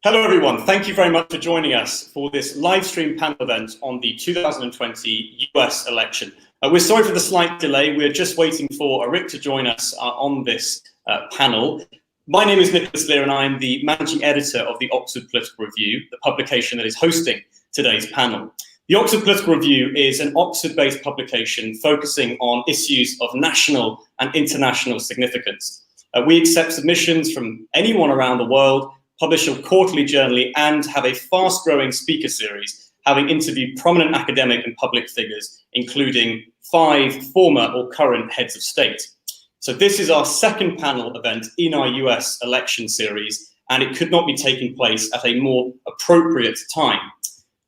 Hello, everyone. Thank you very much for joining us for this live stream panel event on the 2020 US election. We're sorry for the slight delay. We're just waiting for Rick to join us on this panel. My name is Nicholas Leah, and I'm the managing editor of the Oxford Political Review, the publication that is hosting today's panel. The Oxford Political Review is an Oxford-based publication focusing on issues of national and international significance. We accept submissions from anyone around the world, publish a quarterly journal, and have a fast-growing speaker series, having interviewed prominent academic and public figures, including 5 former or current heads of state. So this is our second panel event in our US election series, and it could not be taking place at a more appropriate time.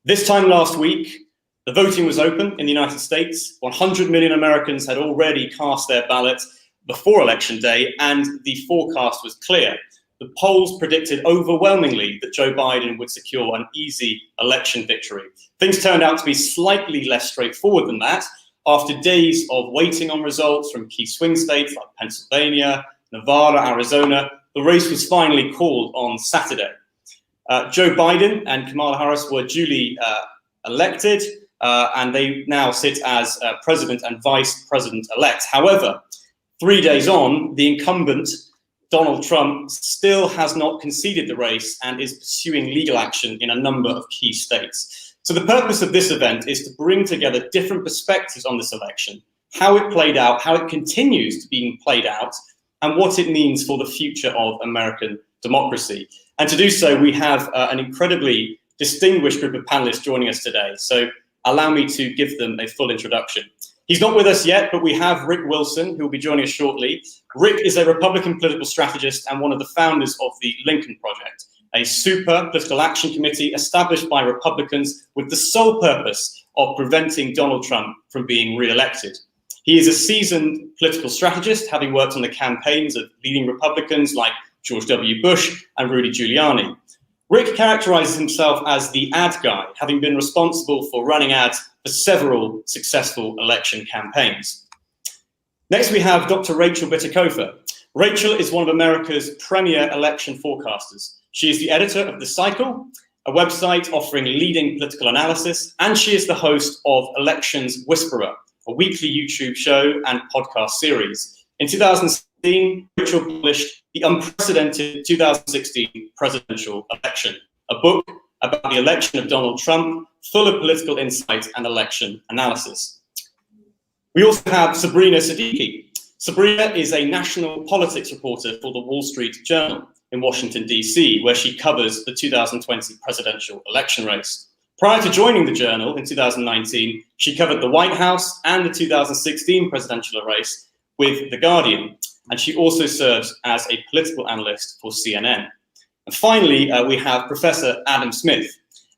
This time last week, the voting was open in the United States. 100 million Americans had already cast their ballots before Election Day, and the forecast was clear. The polls predicted overwhelmingly that Joe Biden would secure an easy election victory. Things turned out to be slightly less straightforward than that. After days of waiting on results from key swing states like Pennsylvania, Nevada, Arizona, the race was finally called on Saturday. Joe Biden and Kamala Harris were duly elected, and they now sit as president and vice president-elect. However, 3 days on, the incumbent, Donald Trump, still has not conceded the race and is pursuing legal action in a number of key states. So the purpose of this event is to bring together different perspectives on this election, how it played out, how it continues to be played out, and what it means for the future of American democracy. And to do so, we have an incredibly distinguished group of panelists joining us today. So allow me to give them a full introduction. He's not with us yet, but we have Rick Wilson, who will be joining us shortly. Rick is a Republican political strategist and one of the founders of the Lincoln Project, a super political action committee established by Republicans with the sole purpose of preventing Donald Trump from being re-elected. He is a seasoned political strategist, having worked on the campaigns of leading Republicans like George W. Bush and Rudy Giuliani. Rick characterizes himself as the ad guy, having been responsible for running ads for several successful election campaigns. Next, we have Dr. Rachel Bitecofer. Rachel is one of America's premier election forecasters. She is the editor of The Cycle, a website offering leading political analysis, and she is the host of Elections Whisperer, a weekly YouTube show and podcast series. In 2016, Rachel published The Unprecedented 2016 Presidential Election, a book about the election of Donald Trump, full of political insight and election analysis. We also have Sabrina Siddiqui. Sabrina is a national politics reporter for the Wall Street Journal in Washington, D.C., where she covers the 2020 presidential election race. Prior to joining the Journal in 2019, she covered the White House and the 2016 presidential race with The Guardian, and she also serves as a political analyst for CNN. And finally, we have Professor Adam Smith.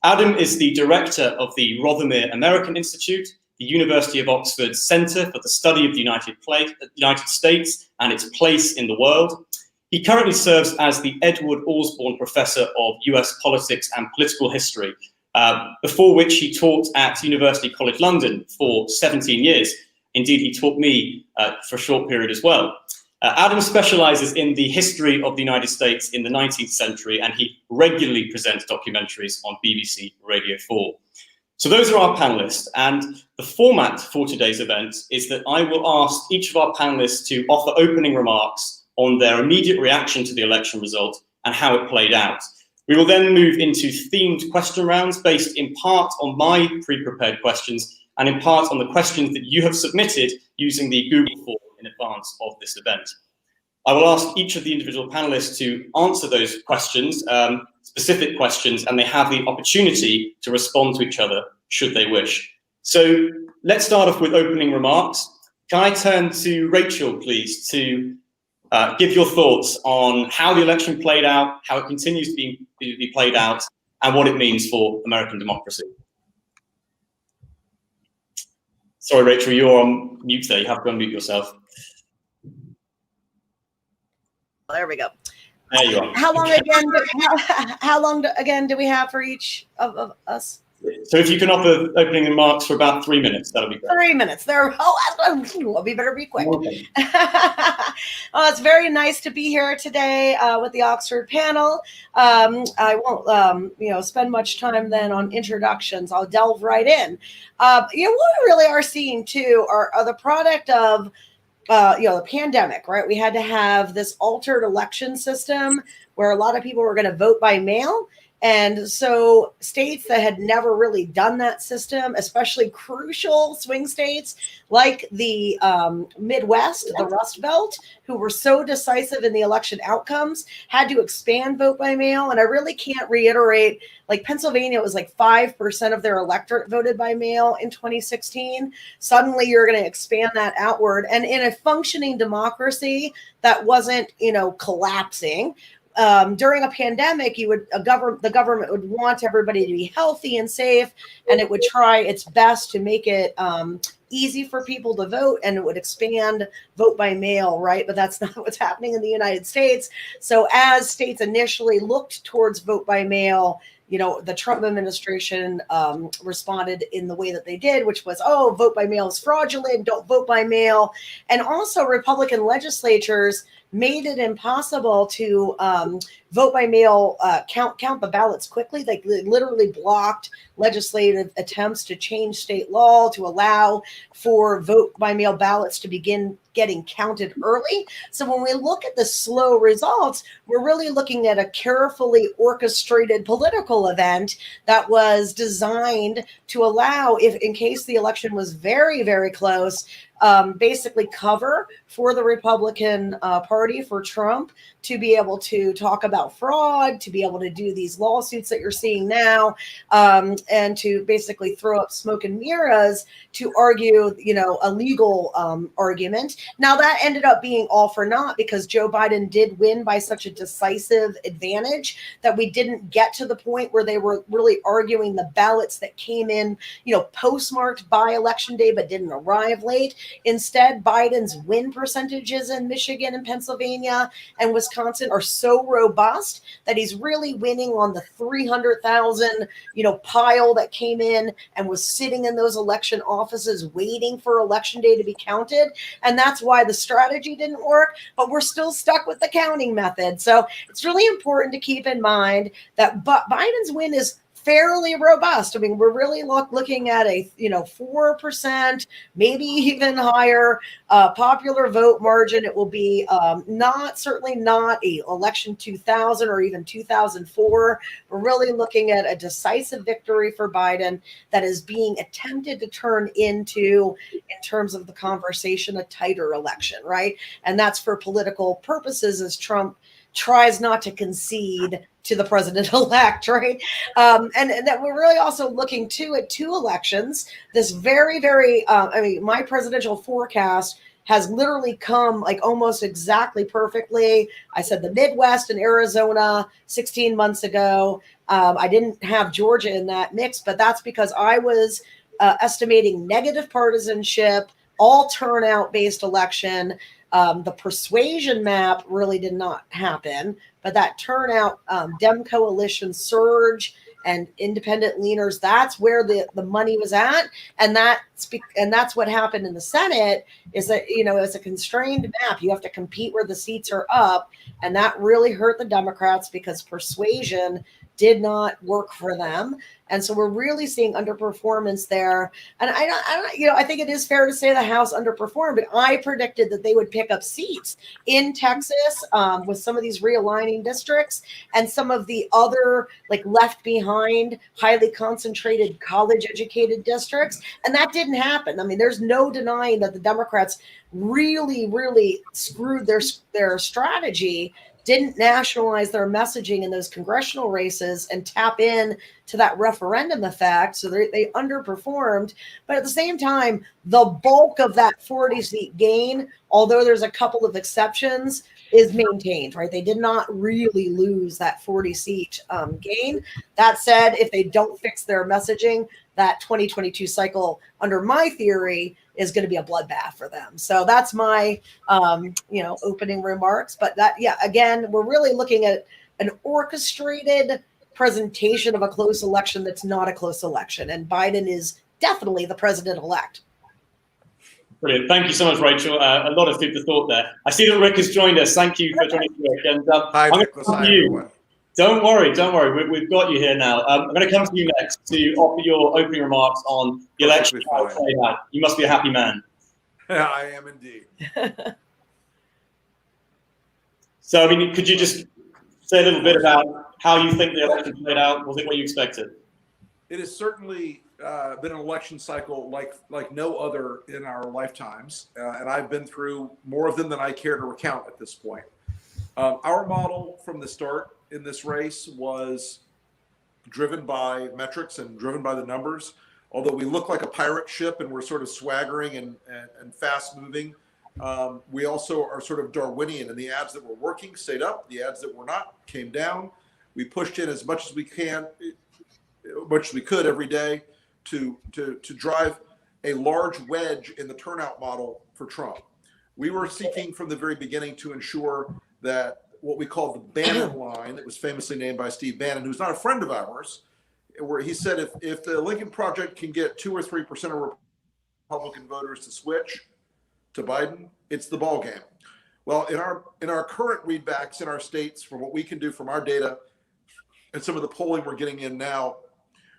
Adam is the director of the Rothermere American Institute, the University of Oxford's Center for the Study of the United States and its place in the world. He currently serves as the Edward Osborne Professor of US Politics and Political History, before which he taught at University College London for 17 years. Indeed, he taught me for a short period as well. Adam specializes in the history of the United States in the 19th century, and he regularly presents documentaries on BBC Radio 4. So those are our panelists, and the format for today's event is that I will ask each of our panelists to offer opening remarks on their immediate reaction to the election result and how it played out. We will then move into themed question rounds based in part on my pre-prepared questions and in part on the questions that you have submitted using the Google form in advance of this event. I will ask each of the individual panelists to answer those questions, specific questions, and they have the opportunity to respond to each other should they wish. So let's start off with opening remarks. Can I turn to Rachel, please, to give your thoughts on how the election played out, how it continues to be played out, and what it means for American democracy? Sorry, Rachel, you're on mute there. You have to unmute yourself. There we go. There you are. How long again? How long again do we have for each of us? So if you can offer opening remarks for about 3 minutes, that'll be great. 3 minutes. There. Oh, we better be quick. Okay. It's very nice to be here today with the Oxford panel. I won't, spend much time then on introductions. I'll delve right in. What we really are seeing too are the product of the pandemic, right? We had to have this altered election system where a lot of people were going to vote by mail. And so states that had never really done that system, especially crucial swing states like the Midwest, the Rust Belt, who were so decisive in the election outcomes, had to expand vote by mail. And I really can't reiterate, like Pennsylvania, it was like 5% of their electorate voted by mail in 2016. Suddenly you're going to expand that outward. And in a functioning democracy that wasn't, collapsing, during a pandemic, the government would want everybody to be healthy and safe, and it would try its best to make it easy for people to vote, and it would expand vote by mail, right? But that's not what's happening in the United States. So as states initially looked towards vote by mail, the Trump administration responded in the way that they did, which was, oh, vote by mail is fraudulent, don't vote by mail. And also Republican legislatures made it impossible to vote by mail, count the ballots quickly. They literally blocked legislative attempts to change state law to allow for vote by mail ballots to begin getting counted early. So when we look at the slow results, we're really looking at a carefully orchestrated political event that was designed to allow, if in case the election was very, very close, basically cover for the Republican Party, for Trump, to be able to talk about fraud, to be able to do these lawsuits that you're seeing now, and to basically throw up smoke and mirrors to argue, a legal argument. Now that ended up being all for naught because Joe Biden did win by such a decisive advantage that we didn't get to the point where they were really arguing the ballots that came in, postmarked by election day but didn't arrive late. Instead, Biden's win percentages in Michigan and Pennsylvania and Wisconsin are so robust that he's really winning on the 300,000, pile that came in and was sitting in those election offices waiting for election day to be counted. And that's why the strategy didn't work, but we're still stuck with the counting method. So it's really important to keep in mind that Biden's win is fairly robust. I mean, we're really looking at a 4%, maybe even higher popular vote margin. It will be certainly not a election 2000 or even 2004. We're really looking at a decisive victory for Biden that is being attempted to turn into, in terms of the conversation, a tighter election, right? And that's for political purposes as Trump tries not to concede to the president-elect, right? And that we're really also looking at two elections. This very, very, my presidential forecast has literally come like almost exactly perfectly. I said the Midwest and Arizona 16 months ago. I didn't have Georgia in that mix, but that's because I was estimating negative partisanship, all turnout-based election. The persuasion map really did not happen, but that turnout, Dem coalition surge and independent leaners, that's where the money was at. And that's what happened in the Senate is that, it's a constrained map. You have to compete where the seats are up. And that really hurt the Democrats because persuasion did not work for them. And so we're really seeing underperformance there. And I think it is fair to say the House underperformed, but I predicted that they would pick up seats in Texas with some of these realigning districts and some of the other like left behind, highly concentrated college educated districts. And that didn't happen. I mean, there's no denying that the Democrats really, really screwed their strategy, didn't nationalize their messaging in those congressional races and tap in to that referendum effect. So they underperformed. But at the same time, the bulk of that 40-seat gain, although there's a couple of exceptions, is maintained, right? They did not really lose that 40-seat gain. That said, if they don't fix their messaging, that 2022 cycle, under my theory, is going to be a bloodbath for them. So that's my, opening remarks. But again, we're really looking at an orchestrated presentation of a close election that's not a close election. And Biden is definitely the president-elect. Brilliant. Thank you so much, Rachel. A lot of food for thought there. I see that Rick has joined us. Thank you for joining us, Rick. And Hi, I'm going to Nicholas. come Hi, to you. everyone. Don't worry. We've got you here now. I'm going to come to you next to offer your opening remarks on the election. You must be a happy man. I am indeed. So, I mean, could you just say a little bit about how you think the election played out? Was it what you expected? It has certainly been an election cycle like no other in our lifetimes, and I've been through more of them than I care to recount at this point. Our model from the start in this race was driven by metrics and driven by the numbers. Although we look like a pirate ship and we're sort of swaggering and fast moving, we also are sort of Darwinian, and the ads that were working stayed up, the ads that were not came down. We pushed in as much as we could every day to drive a large wedge in the turnout model for Trump. We were seeking from the very beginning to ensure that what we call the Bannon line, that was famously named by Steve Bannon, who's not a friend of ours, where he said if the Lincoln Project can get 2 or 3% of Republican voters to switch to Biden, it's the ball game. Well, in our current readbacks in our states, from what we can do from our data and some of the polling we're getting in now,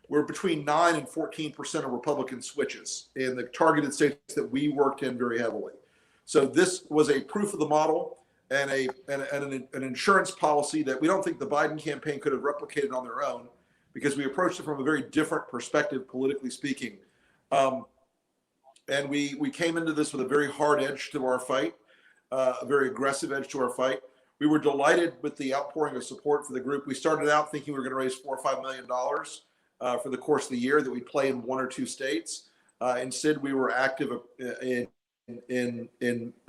we're between 9 and 14% of Republican switches in the targeted states that we worked in very heavily. So this was a proof of the model and an insurance policy that we don't think the Biden campaign could have replicated on their own, because we approached it from a very different perspective, politically speaking. And we came into this with a very hard edge to our fight, a very aggressive edge to our fight. We were delighted with the outpouring of support for the group. We started out thinking we were going to raise $4 or $5 million for the course of the year, that we'd play in 1 or 2 states. Instead, we were active in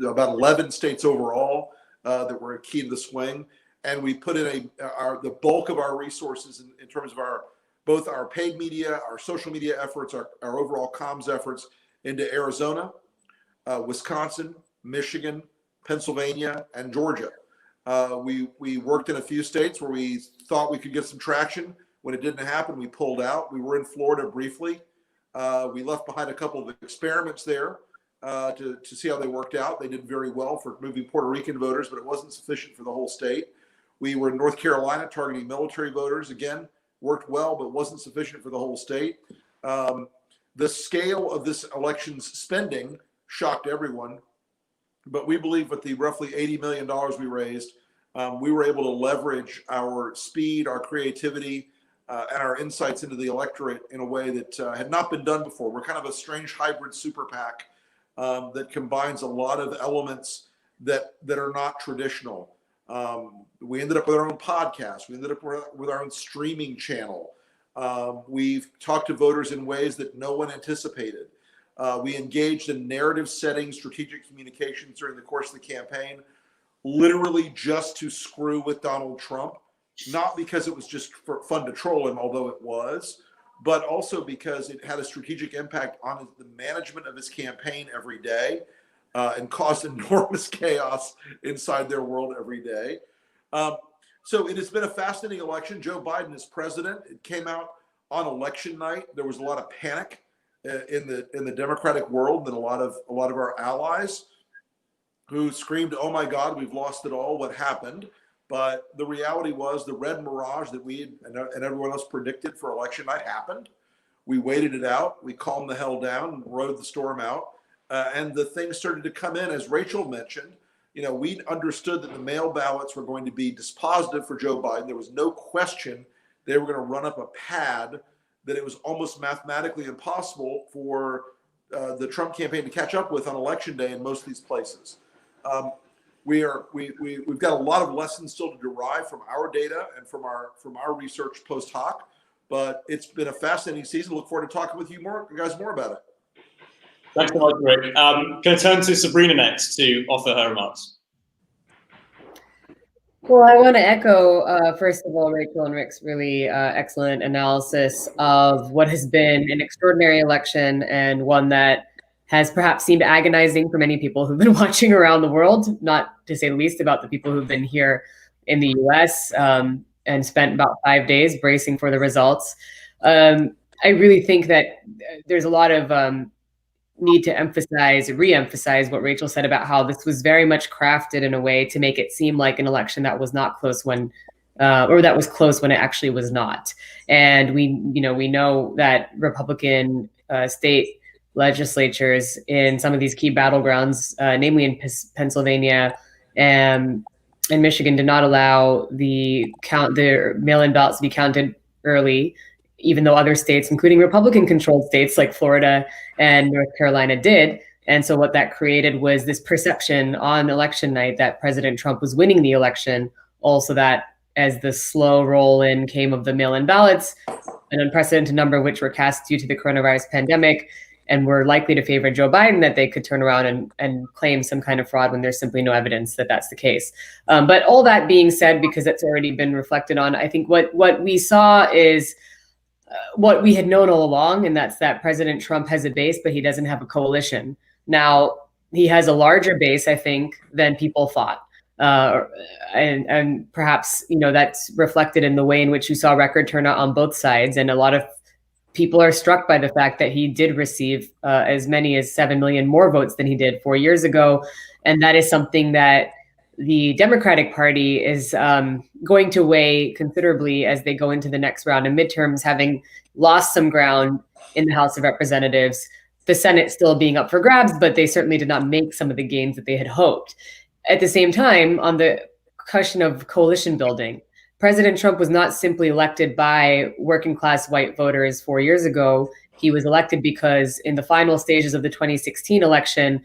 about 11 states overall that were key to the swing. And we put in the bulk of our resources in terms of both our paid media, our social media efforts, our overall comms efforts into Arizona, Wisconsin, Michigan, Pennsylvania, and Georgia. We worked in a few states where we thought we could get some traction. When it didn't happen, we pulled out. We were in Florida briefly. We left behind a couple of experiments there to see how they worked out. They did very well for moving Puerto Rican voters, but it wasn't sufficient for the whole state. We were in North Carolina targeting military voters. Again, worked well, but wasn't sufficient for the whole state. The scale of this election's spending shocked everyone, but we believe with the roughly $80 million we raised, we were able to leverage our speed, our creativity, and our insights into the electorate in a way that had not been done before. We're kind of a strange hybrid super PAC that combines a lot of elements that are not traditional. We ended up with our own podcast. We ended up with our own streaming channel. We've talked to voters in ways that no one anticipated. We engaged in narrative setting, strategic communications during the course of the campaign, literally just to screw with Donald Trump, not because it was just for fun to troll him, although it was, but also because it had a strategic impact on the management of his campaign every day, and caused enormous chaos inside their world every day. So it has been a fascinating election. Joe Biden is president. It came out on election night. There was a lot of panic in the Democratic world, and a lot of our allies who screamed, "Oh my God, we've lost it all. What happened?" But the reality was the red mirage that we and everyone else predicted for election night happened. We waited it out. We calmed the hell down and rode the storm out. And the things started to come in, as Rachel mentioned. You know, we understood that the mail ballots were going to be dispositive for Joe Biden. There was no question they were going to run up a pad that it was almost mathematically impossible for the Trump campaign to catch up with on election day in most of these places. We've got a lot of lessons still to derive from our data and from our research post hoc, but it's been a fascinating season. Look forward to talking with you guys more about it. Thanks so much, Rick. Can I turn to Sabrina next to offer her remarks? Well, I want to echo, first of all, Rachel and Rick's really excellent analysis of what has been an extraordinary election, and one that has perhaps seemed agonizing for many people who've been watching around the world, not to say the least about the people who've been here in the US. And and spent about 5 days bracing for the results. I really think that there's a lot of need to re-emphasize what Rachel said about how this was very much crafted in a way to make it seem like an election that was not close when, or that was close when it actually was not. And we know that Republican state legislatures in some of these key battlegrounds, namely in Pennsylvania and Michigan, did not allow their mail-in ballots to be counted early, even though other states, including Republican-controlled states like Florida and North Carolina, did. And so what that created was this perception on election night that President Trump was winning the election. Also, that as the slow roll-in came of the mail-in ballots, an unprecedented number which were cast due to the coronavirus pandemic, and were likely to favor Joe Biden, that they could turn around and claim some kind of fraud when there's simply no evidence that that's the case. But all that being said, because it's already been reflected on, I think what we saw is what we had known all along, and that's that President Trump has a base, but he doesn't have a coalition. Now, he has a larger base, I think, than people thought. And perhaps, that's reflected in the way in which you saw record turnout on both sides. And a lot of people are struck by the fact that he did receive as many as 7 million more votes than he did 4 years ago. And that is something that the Democratic Party is going to weigh considerably as they go into the next round of midterms, having lost some ground in the House of Representatives, the Senate still being up for grabs, but they certainly did not make some of the gains that they had hoped. At the same time, on the question of coalition building, President Trump was not simply elected by working class white voters 4 years ago. He was elected because in the final stages of the 2016 election,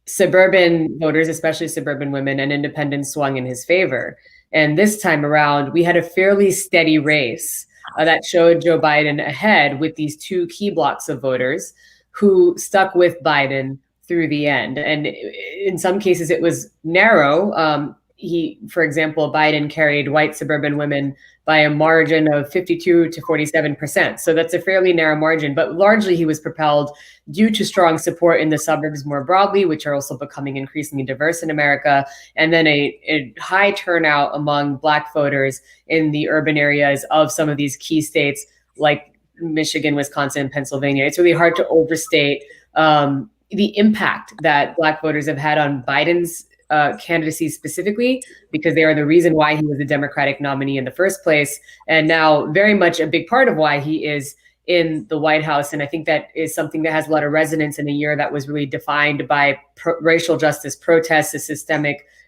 suburban voters, especially suburban women and independents, swung in his favor. And this time around, we had a fairly steady race that showed Joe Biden ahead with these two key blocks of voters who stuck with Biden through the end. And in some cases, it was narrow. For example, Biden carried white suburban women by a margin of 52 to 47%. So that's a fairly narrow margin, but largely he was propelled due to strong support in the suburbs more broadly, which are also becoming increasingly diverse in America, and then a high turnout among Black voters in the urban areas of some of these key states like Michigan, Wisconsin, and Pennsylvania. It's really hard to overstate the impact that Black voters have had on Biden's candidacy specifically, because they are the reason why he was the Democratic nominee in the first place, and now very much a big part of why he is in the White House. And I think that is something that has a lot of resonance in a year that was really defined by racial justice protests,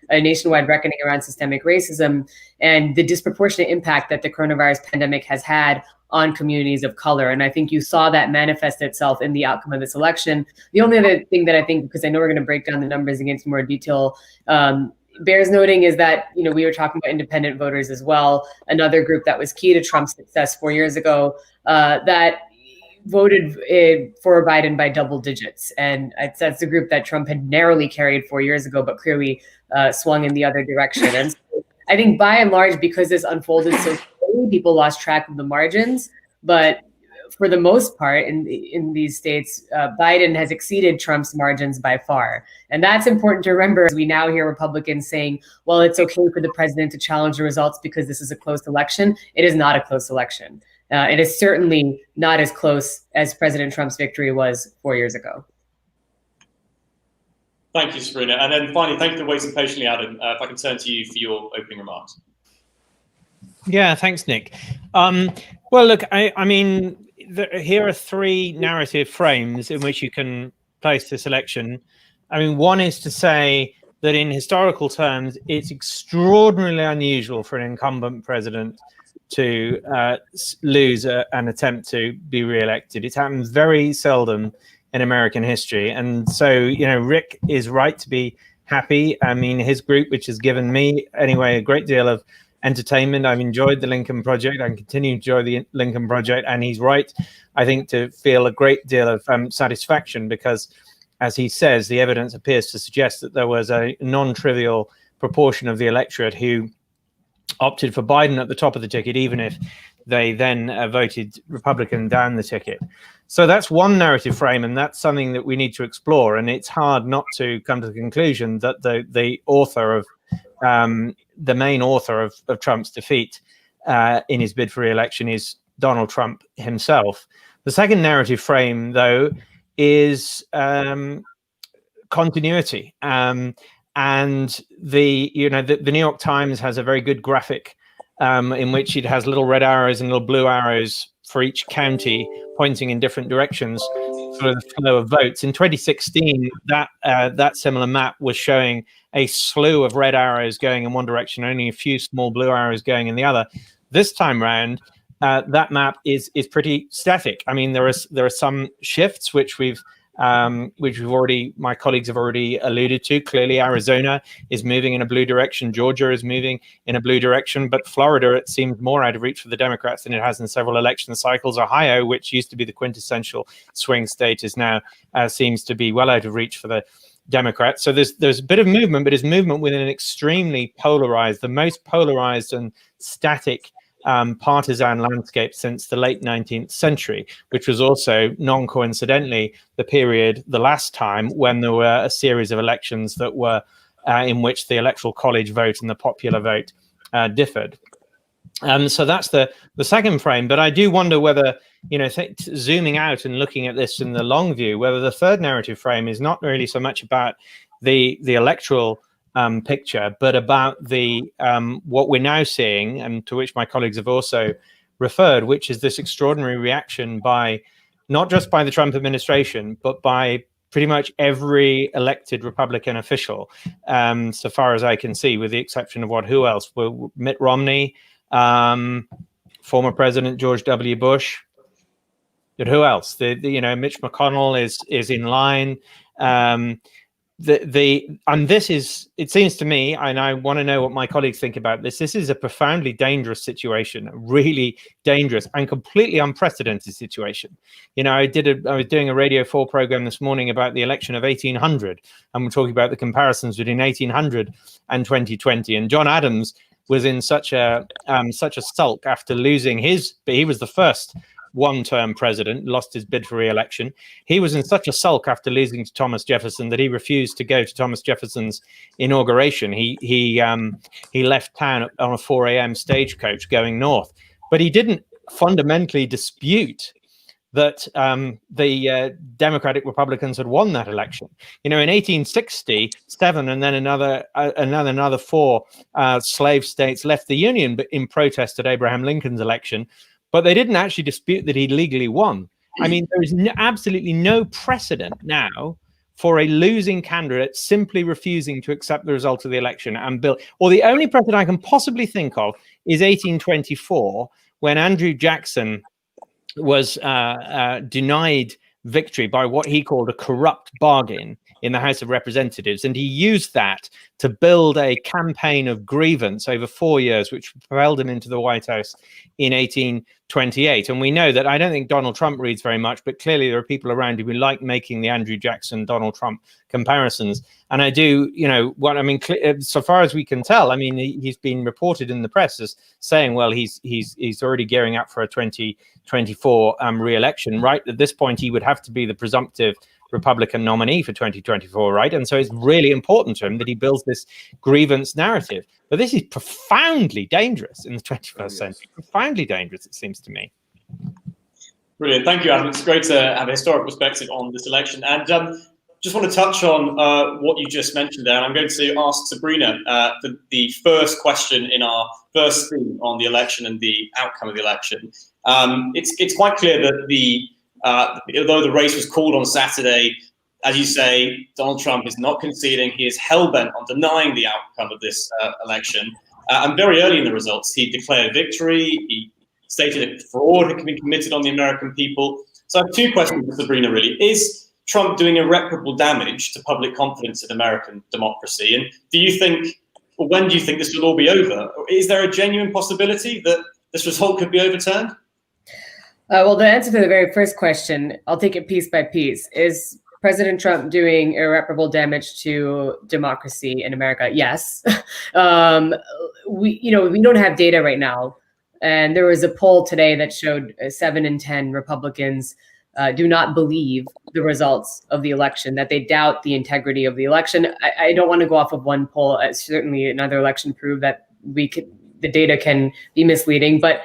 a nationwide reckoning around systemic racism, and the disproportionate impact that the coronavirus pandemic has had on communities of color. And I think you saw that manifest itself in the outcome of this election. The only other thing that I think, because I know we're going to break down the numbers against more detail, bears noting is that, we were talking about independent voters as well, another group that was key to Trump's success 4 years ago, that voted for Biden by double digits. And that's a group that Trump had narrowly carried 4 years ago, but clearly swung in the other direction. And so I think by and large, because this unfolded so slowly, people lost track of the margins. But for the most part, in these states, Biden has exceeded Trump's margins by far. And that's important to remember as we now hear Republicans saying, well, it's okay for the president to challenge the results because this is a close election. It is not a close election. It is certainly not as close as President Trump's victory was 4 years ago. Thank you, Sabrina. And then finally, thank you for waiting patiently, Adam. If I can turn to you for your opening remarks. Yeah, thanks, Nick. Well, look, I mean, here are three narrative frames in which you can place this election. I mean, one is to say that in historical terms, it's extraordinarily unusual for an incumbent president to lose an attempt to be re-elected. It happens very seldom in American history. And so, Rick is right to be happy. I mean, his group, which has given me, anyway, a great deal of entertainment. I've enjoyed the Lincoln Project. I continue to enjoy the Lincoln Project. And he's right, I think, to feel a great deal of satisfaction because, as he says, the evidence appears to suggest that there was a non-trivial proportion of the electorate who opted for Biden at the top of the ticket, even if they then voted Republican down the ticket. So that's one narrative frame, and that's something that we need to explore. And it's hard not to come to the conclusion that the author of the main author of Trump's defeat in his bid for re-election is Donald Trump himself. The second narrative frame, though, is continuity. And the New York Times has a very good graphic in which it has little red arrows and little blue arrows for each county pointing in different directions for the flow of votes. In 2016, that similar map was showing a slew of red arrows going in one direction, only a few small blue arrows going in the other. This time round, that map is pretty static. I mean, there are some shifts which my colleagues have already alluded to. Clearly, Arizona is moving in a blue direction. Georgia is moving in a blue direction. But Florida, it seems more out of reach for the Democrats than it has in several election cycles. Ohio, which used to be the quintessential swing state, is now seems to be well out of reach for the Democrats. So there's a bit of movement, but it's movement within an extremely polarized, the most polarized and static partisan landscape since the late 19th century, which was also non-coincidentally the last time when there were a series of elections that were in which the electoral college vote and the popular vote differed. So that's the second frame. But I do wonder whether, zooming out and looking at this in the long view, whether the third narrative frame is not really so much about the electoral picture, but about the what we're now seeing, and to which my colleagues have also referred, which is this extraordinary reaction by not just by the Trump administration, but by pretty much every elected Republican official, so far as I can see, with the exception of who else? Well, Mitt Romney, former President George W. Bush, but who else? Mitch McConnell is in line. And this is, it seems to me, and I want to know what my colleagues think about this, this is a profoundly dangerous situation, a really dangerous and completely unprecedented situation. I was doing a Radio 4 program this morning about the election of 1800, and we're talking about the comparisons between 1800 and 2020. And John Adams was in such a sulk after losing he was the first one-term president, lost his bid for re-election. He was in such a sulk after losing to Thomas Jefferson that he refused to go to Thomas Jefferson's inauguration. He left town on a 4 a.m. stagecoach going north. But he didn't fundamentally dispute that the Democratic Republicans had won that election. In 1867, and then another 4 slave states left the Union, but in protest at Abraham Lincoln's election. But they didn't actually dispute that he legally won. I mean, there is absolutely no precedent now for a losing candidate simply refusing to accept the result of the election and build. Or the only precedent I can possibly think of is 1824, when Andrew Jackson was denied victory by what he called a corrupt bargain in the House of Representatives. And he used that to build a campaign of grievance over 4 years, which propelled him into the White House in 1828. And we know that, I don't think Donald Trump reads very much, but clearly there are people around who like making the Andrew Jackson, Donald Trump comparisons. And I do, so far as we can tell, I mean, he's been reported in the press as saying, well, he's already gearing up for a 2024 re-election. Right at this point, he would have to be the presumptive Republican nominee for 2024, right? And so it's really important to him that he builds this grievance narrative. But this is profoundly dangerous in the 21st century. Profoundly dangerous, it seems to me. Brilliant. Thank you, Adam. It's great to have a historic perspective on this election. And just want to touch on what you just mentioned there. And I'm going to ask Sabrina the first question in our first theme on the election and the outcome of the election. It's quite clear that although the race was called on Saturday, as you say, Donald Trump is not conceding. He is hell-bent on denying the outcome of this election. And very early in the results, he declared victory. He stated that fraud had been committed on the American people. So I have two questions for Sabrina, really. Is Trump doing irreparable damage to public confidence in American democracy? And when do you think this will all be over? Is there a genuine possibility that this result could be overturned? Well, the answer to the very first question, I'll take it piece by piece. Is President Trump doing irreparable damage to democracy in America? Yes. We don't have data right now. And there was a poll today that showed 7 in 10 Republicans do not believe the results of the election, that they doubt the integrity of the election. I don't want to go off of one poll. Certainly another election proved that we could the data can be misleading, but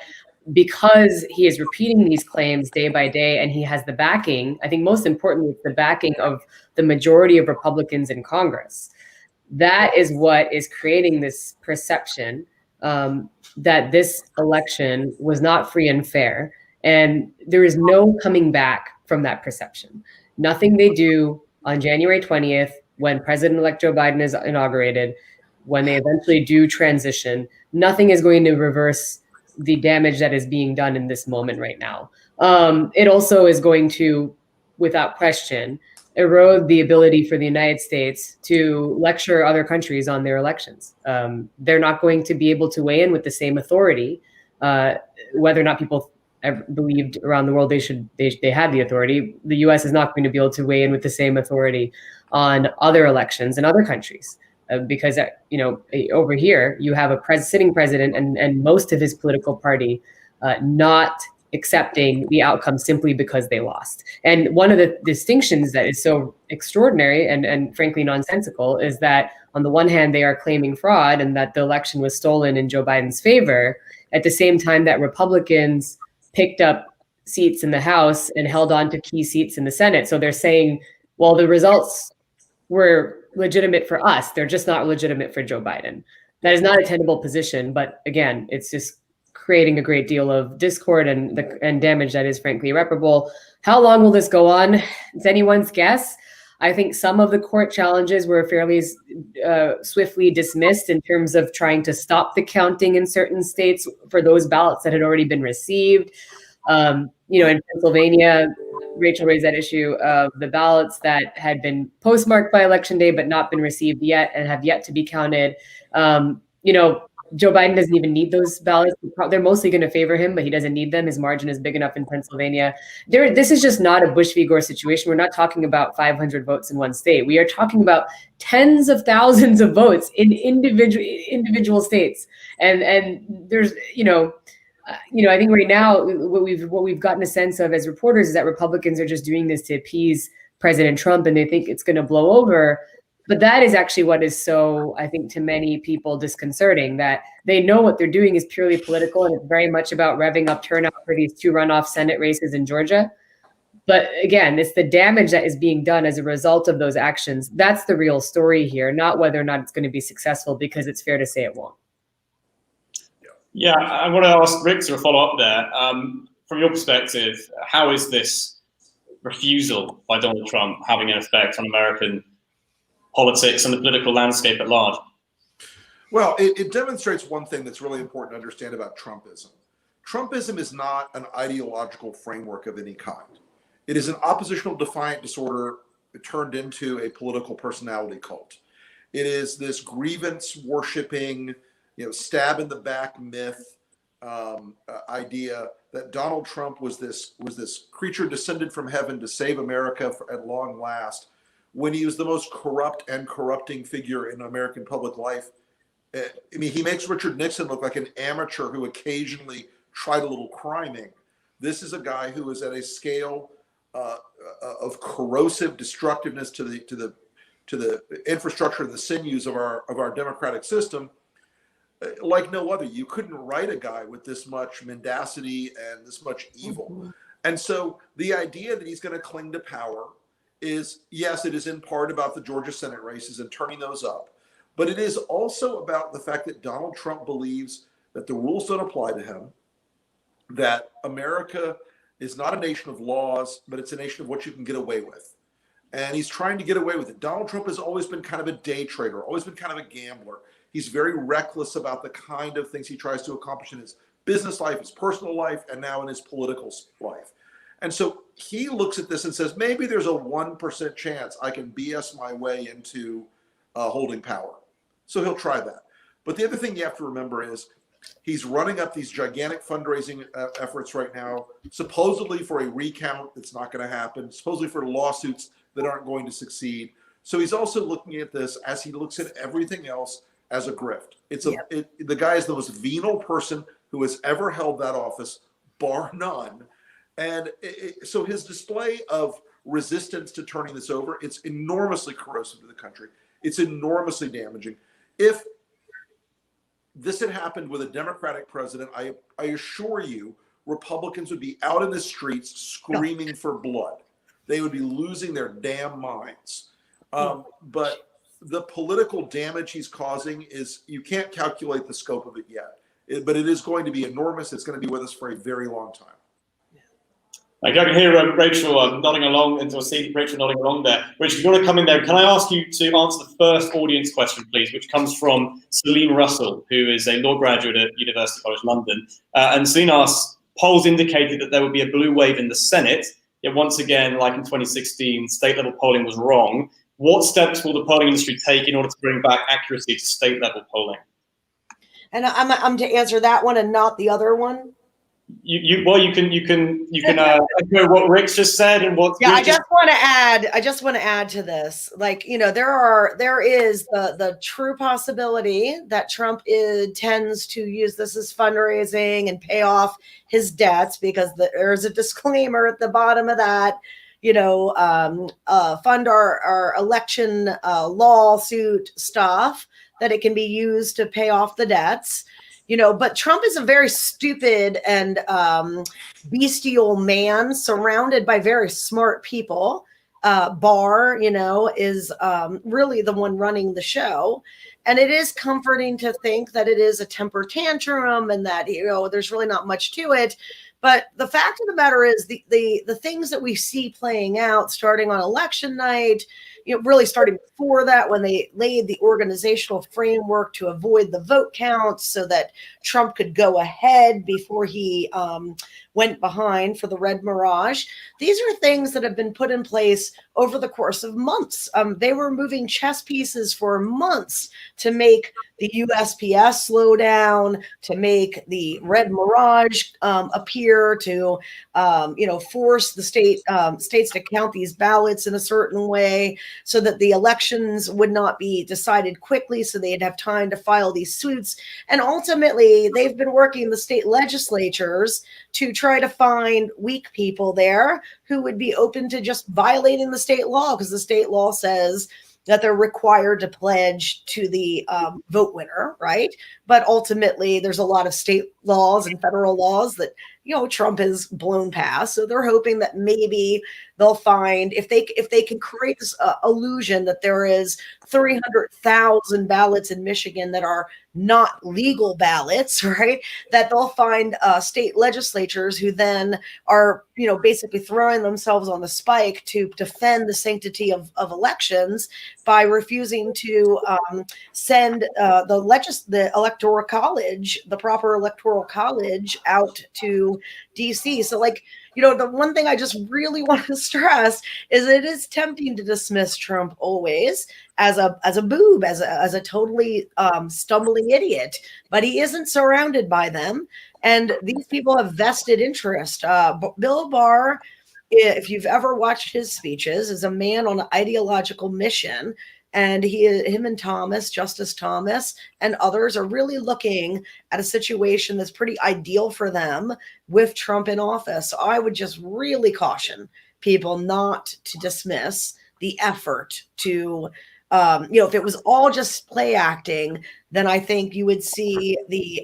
because he is repeating these claims day by day and he has the backing, I think most importantly, it's the backing of the majority of Republicans in Congress. That is what is creating this perception that this election was not free and fair. And there is no coming back from that perception. Nothing they do on January 20th, when President-elect Joe Biden is inaugurated, when they eventually do transition, nothing is going to reverse the damage that is being done in this moment right now. It also is going to, without question, erode the ability for the United States to lecture other countries on their elections. They're not going to be able to weigh in with the same authority, whether or not people ever believed around the world they had the authority. The U.S. is not going to be able to weigh in with the same authority on other elections in other countries. Because over here you have a sitting president and most of his political party not accepting the outcome simply because they lost. And one of the distinctions that is so extraordinary and frankly nonsensical is that on the one hand they are claiming fraud and that the election was stolen in Joe Biden's favor, at the same time that Republicans picked up seats in the House and held on to key seats in the Senate. So they're saying, well, the results were legitimate for us. They're just not legitimate for Joe Biden. That is not a tenable position, but again, it's just creating a great deal of discord and damage that is frankly irreparable. How long will this go on? It's anyone's guess. I think some of the court challenges were fairly swiftly dismissed in terms of trying to stop the counting in certain states for those ballots that had already been received. In Pennsylvania, Rachel raised that issue of the ballots that had been postmarked by Election Day but not been received yet and have yet to be counted. Joe Biden doesn't even need those ballots. They're mostly going to favor him, but he doesn't need them. His margin is big enough in Pennsylvania. This is just not a Bush v. Gore situation. We're not talking about 500 votes in one state. We are talking about tens of thousands of votes in individual states. And there's, I think right now what we've gotten a sense of as reporters is that Republicans are just doing this to appease President Trump, and they think it's going to blow over. But that is actually what is so, I think, to many people disconcerting, that they know what they're doing is purely political, and it's very much about revving up turnout for these 2 runoff Senate races in Georgia. But again, it's the damage that is being done as a result of those actions. That's the real story here, not whether or not it's going to be successful, because it's fair to say it won't. Yeah, I want to ask Rick to follow up there. From your perspective, how is this refusal by Donald Trump having an effect on American politics and the political landscape at large? Well, it demonstrates one thing that's really important to understand about Trumpism. Trumpism is not an ideological framework of any kind. It is an oppositional defiant disorder turned into a political personality cult. It is this grievance worshiping, stab in the back myth idea that Donald Trump was this creature descended from heaven to save America at long last, when he was the most corrupt and corrupting figure in American public life. I mean, he makes Richard Nixon look like an amateur who occasionally tried a little criming. This is a guy who is at a scale of corrosive destructiveness to the infrastructure and the sinews of our democratic system, like no other. You couldn't write a guy with this much mendacity and this much evil. Mm-hmm. And so the idea that he's going to cling to power is, yes, it is in part about the Georgia Senate races and turning those up, but it is also about the fact that Donald Trump believes that the rules don't apply to him, that America is not a nation of laws, but it's a nation of what you can get away with. And he's trying to get away with it. Donald Trump has always been kind of a day trader, always been kind of a gambler. He's very reckless about the kind of things he tries to accomplish in his business life, his personal life, and now in his political life. And so he looks at this and says, maybe there's a 1% chance I can BS my way into holding power. So he'll try that. But the other thing you have to remember is he's running up these gigantic fundraising efforts right now, supposedly for a recount that's not going to happen, supposedly for lawsuits that aren't going to succeed. So he's also looking at this, as he looks at everything else, as a grift. The guy is the most venal person who has ever held that office, bar none. And so his display of resistance to turning this over, it's enormously corrosive to the country. It's enormously damaging. If this had happened with a Democratic president, I assure you, Republicans would be out in the streets screaming for blood. They would be losing their damn minds. But the political damage he's causing is, you can't calculate the scope of it yet. But it is going to be enormous. It's going to be with us for a very long time. I can hear Rachel nodding along, and I see Rachel nodding along there. Rachel, if you want to come in there, can I ask you to answer the first audience question, please, which comes from Celine Russell, who is a law graduate at University College London. And Celine asks, polls indicated that there would be a blue wave in the Senate, yet once again, like in 2016, state-level polling was wrong. What steps will the polling industry take in order to bring back accuracy to state-level polling? And I'm to answer that one and not the other one. You can echo what Rick's just said and what. Yeah, I just want to add to this. Like, you know, there is the true possibility that Trump tends to use this as fundraising and pay off his debts, because there's a disclaimer at the bottom of that. You know, fund our election lawsuit stuff, that it can be used to pay off the debts. You know, but Trump is a very stupid and bestial man surrounded by very smart people. Barr, you know, is really the one running the show. And it is comforting to think that it is a temper tantrum and that, you know, there's really not much to it. But the fact of the matter is the things that we see playing out starting on election night, you know, really starting before that, when they laid the organizational framework to avoid the vote counts so that Trump could go ahead before he went behind for the red mirage. These are things that have been put in place over the course of months. They were moving chess pieces for months to make the USPS slow down, to make the red mirage appear, to you know, force the states to count these ballots in a certain way so that the elections would not be decided quickly, so they'd have time to file these suits. And ultimately, they've been working the state legislatures to try to find weak people there who would be open to just violating the state law, because the state law says that they're required to pledge to the vote winner, right? But ultimately, there's a lot of state laws and federal laws that, you know, Trump has blown past. So they're hoping that maybe they'll find, if they can create this illusion that there is 300,000 ballots in Michigan that are not legal ballots, right? That they'll find state legislatures who then are, you know, basically throwing themselves on the spike to defend the sanctity of elections by refusing to send the electoral college, the proper electoral college, out to DC. So, like, you know, the one thing I just really want to stress is it is tempting to dismiss Trump always as a boob, as a totally stumbling idiot, but he isn't surrounded by them. And these people have vested interest. Bill Barr, if you've ever watched his speeches, is a man on an ideological mission. And him and Justice Thomas, and others are really looking at a situation that's pretty ideal for them with Trump in office. So I would just really caution people not to dismiss the effort to, you know, if it was all just play acting, then I think you would see the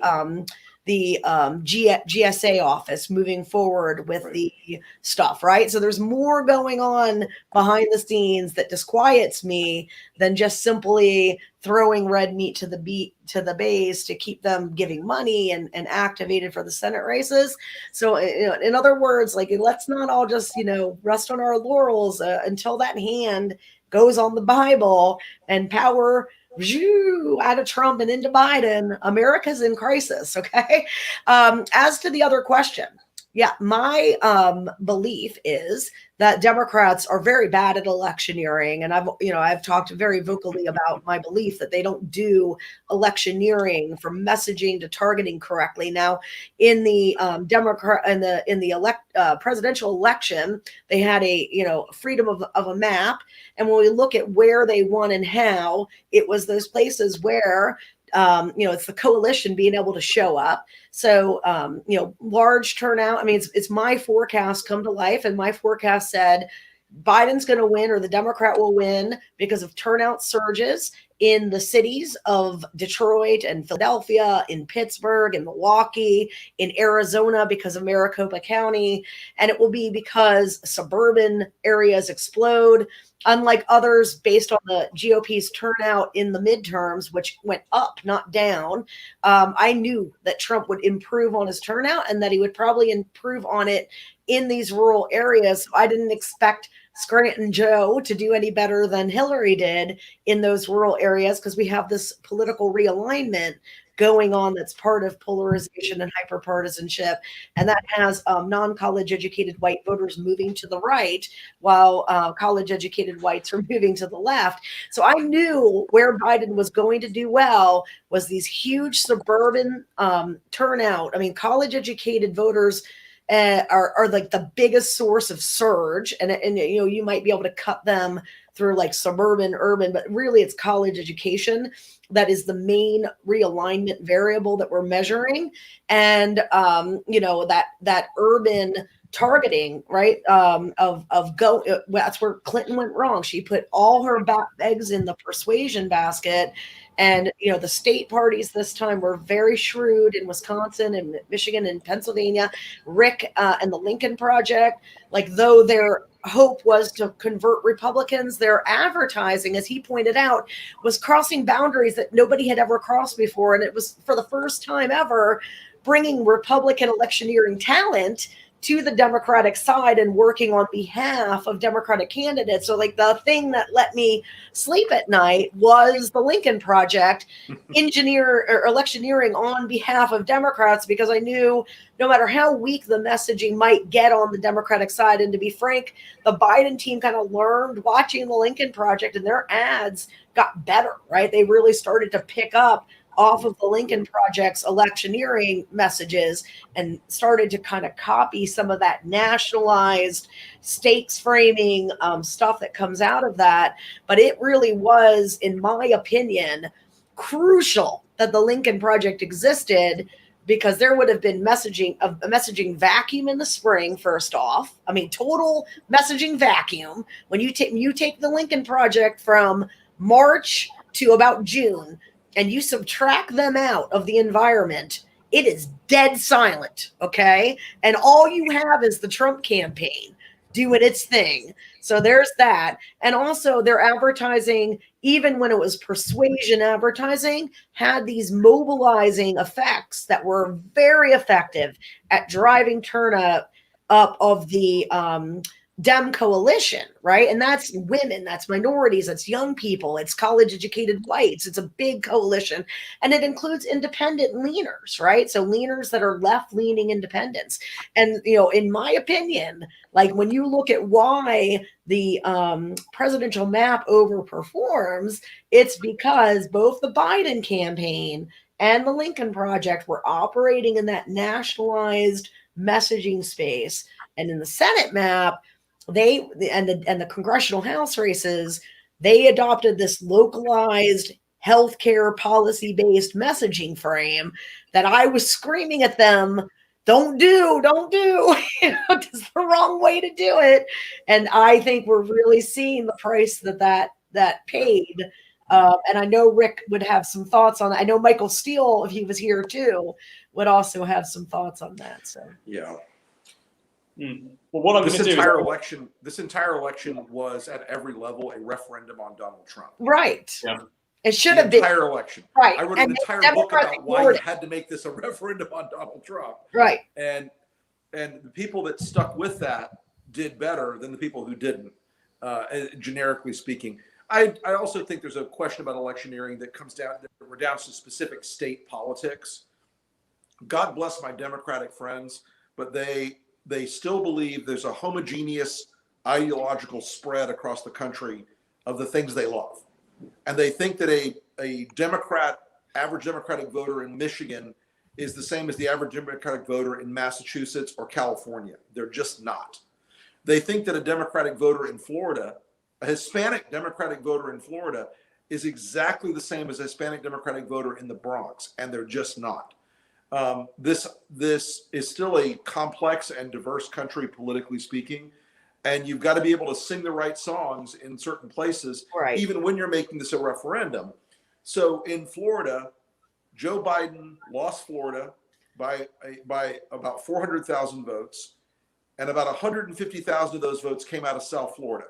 GSA office moving forward with the stuff, right? So there's more going on behind the scenes that disquiets me than just simply throwing red meat to the base to keep them giving money and activated for the Senate races. So, you know, in other words, like, let's not all just, you know, rest on our laurels until that hand goes on the Bible and power out of Trump and into Biden. America's in crisis. Okay. As to the other question, yeah, my belief is that Democrats are very bad at electioneering, and I've talked very vocally about my belief that they don't do electioneering, from messaging to targeting correctly. Now, in the presidential election, they had a freedom of a map, and when we look at where they won and how, it was those places where it's the coalition being able to show up. So, large turnout. I mean, it's my forecast come to life, and my forecast said Biden's going to win, or the Democrat will win, because of turnout surges in the cities of Detroit and Philadelphia, in Pittsburgh and Milwaukee, in Arizona because of Maricopa County. And it will be because suburban areas explode, unlike others based on the GOP's turnout in the midterms, which went up, not down. I knew that Trump would improve on his turnout and that he would probably improve on it in these rural areas. So I didn't expect Scranton Joe to do any better than Hillary did in those rural areas, because we have this political realignment going on that's part of polarization and hyperpartisanship. And that has non-college educated white voters moving to the right, while college educated whites are moving to the left. So I knew where Biden was going to do well was these huge suburban turnout. I mean, college educated voters are like the biggest source of surge, and you know, you might be able to cut them through like suburban, urban, but really it's college education that is the main realignment variable that we're measuring. And you know, that urban targeting, right, that's where Clinton went wrong. She put all her eggs in the persuasion basket. And, you know, the state parties this time were very shrewd in Wisconsin and Michigan and Pennsylvania. Rick and the Lincoln Project, like, though their hope was to convert Republicans, their advertising, as he pointed out, was crossing boundaries that nobody had ever crossed before. And it was for the first time ever bringing Republican electioneering talent to the Democratic side and working on behalf of Democratic candidates. So like the thing that let me sleep at night was the Lincoln Project, electioneering on behalf of Democrats, because I knew no matter how weak the messaging might get on the Democratic side, and to be frank, the Biden team kind of learned watching the Lincoln Project, and their ads got better, right? They really started to pick up off of the Lincoln Project's electioneering messages and started to kind of copy some of that nationalized stakes framing stuff that comes out of that. But it really was, in my opinion, crucial that the Lincoln Project existed, because there would have been a messaging vacuum in the spring. First off, I mean, total messaging vacuum. When you take the Lincoln Project from March to about June, and you subtract them out of the environment, it is dead silent, okay? And all you have is the Trump campaign doing its thing. So there's that. And also their advertising, even when it was persuasion advertising, had these mobilizing effects that were very effective at driving turnout up of the Dem coalition, right? And that's women, that's minorities, that's young people, it's college educated whites. It's a big coalition, and it includes independent leaners, right? So leaners that are left leaning independents. And, you know, in my opinion, like when you look at why the presidential map overperforms, it's because both the Biden campaign and the Lincoln Project were operating in that nationalized messaging space. And in the Senate map, the congressional House races, they adopted this localized healthcare policy-based messaging frame that I was screaming at them, don't do, you know, it's the wrong way to do it. And I think we're really seeing the price that paid. And I know Rick would have some thoughts on that. I know Michael Steele, if he was here too, would also have some thoughts on that. So yeah. Well, what I'm this entire election was at every level a referendum on Donald Trump. Right. Yeah. It should have been. Entire election. Right. I wrote an entire book about why you had to make this a referendum on Donald Trump. Right. And the people that stuck with that did better than the people who didn't, generically speaking. I also think there's a question about electioneering that comes down, that we're down to specific state politics. God bless my Democratic friends, but they still believe there's a homogeneous ideological spread across the country of the things they love. And they think that a average Democratic voter in Michigan is the same as the average Democratic voter in Massachusetts or California. They're just not. They think that a Democratic voter in Florida, a Hispanic Democratic voter in Florida, is exactly the same as a Hispanic Democratic voter in the Bronx, and they're just not. This is still a complex and diverse country, politically speaking, and you've got to be able to sing the right songs in certain places, right, even when you're making this a referendum. So in Florida, Joe Biden lost Florida by about 400,000 votes, and about 150,000 of those votes came out of South Florida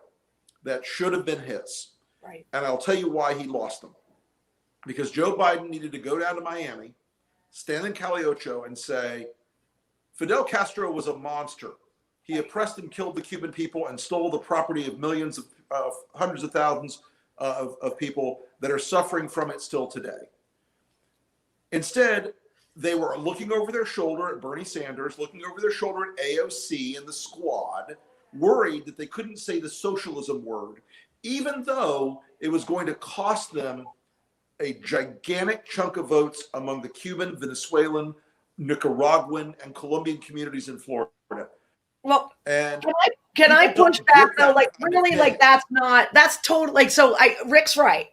that should have been his. Right. And I'll tell you why he lost them. Because Joe Biden needed to go down to Miami, stand in Calle Ocho, and say, Fidel Castro was a monster. He oppressed and killed the Cuban people and stole the property of millions of hundreds of thousands of people that are suffering from it still today. Instead, they were looking over their shoulder at Bernie Sanders, looking over their shoulder at AOC and the squad, worried that they couldn't say the socialism word, even though it was going to cost them a gigantic chunk of votes among the Cuban, Venezuelan, Nicaraguan, and Colombian communities in Florida. Well, and can I push back though? Like really, like that's totally like, so Rick's right?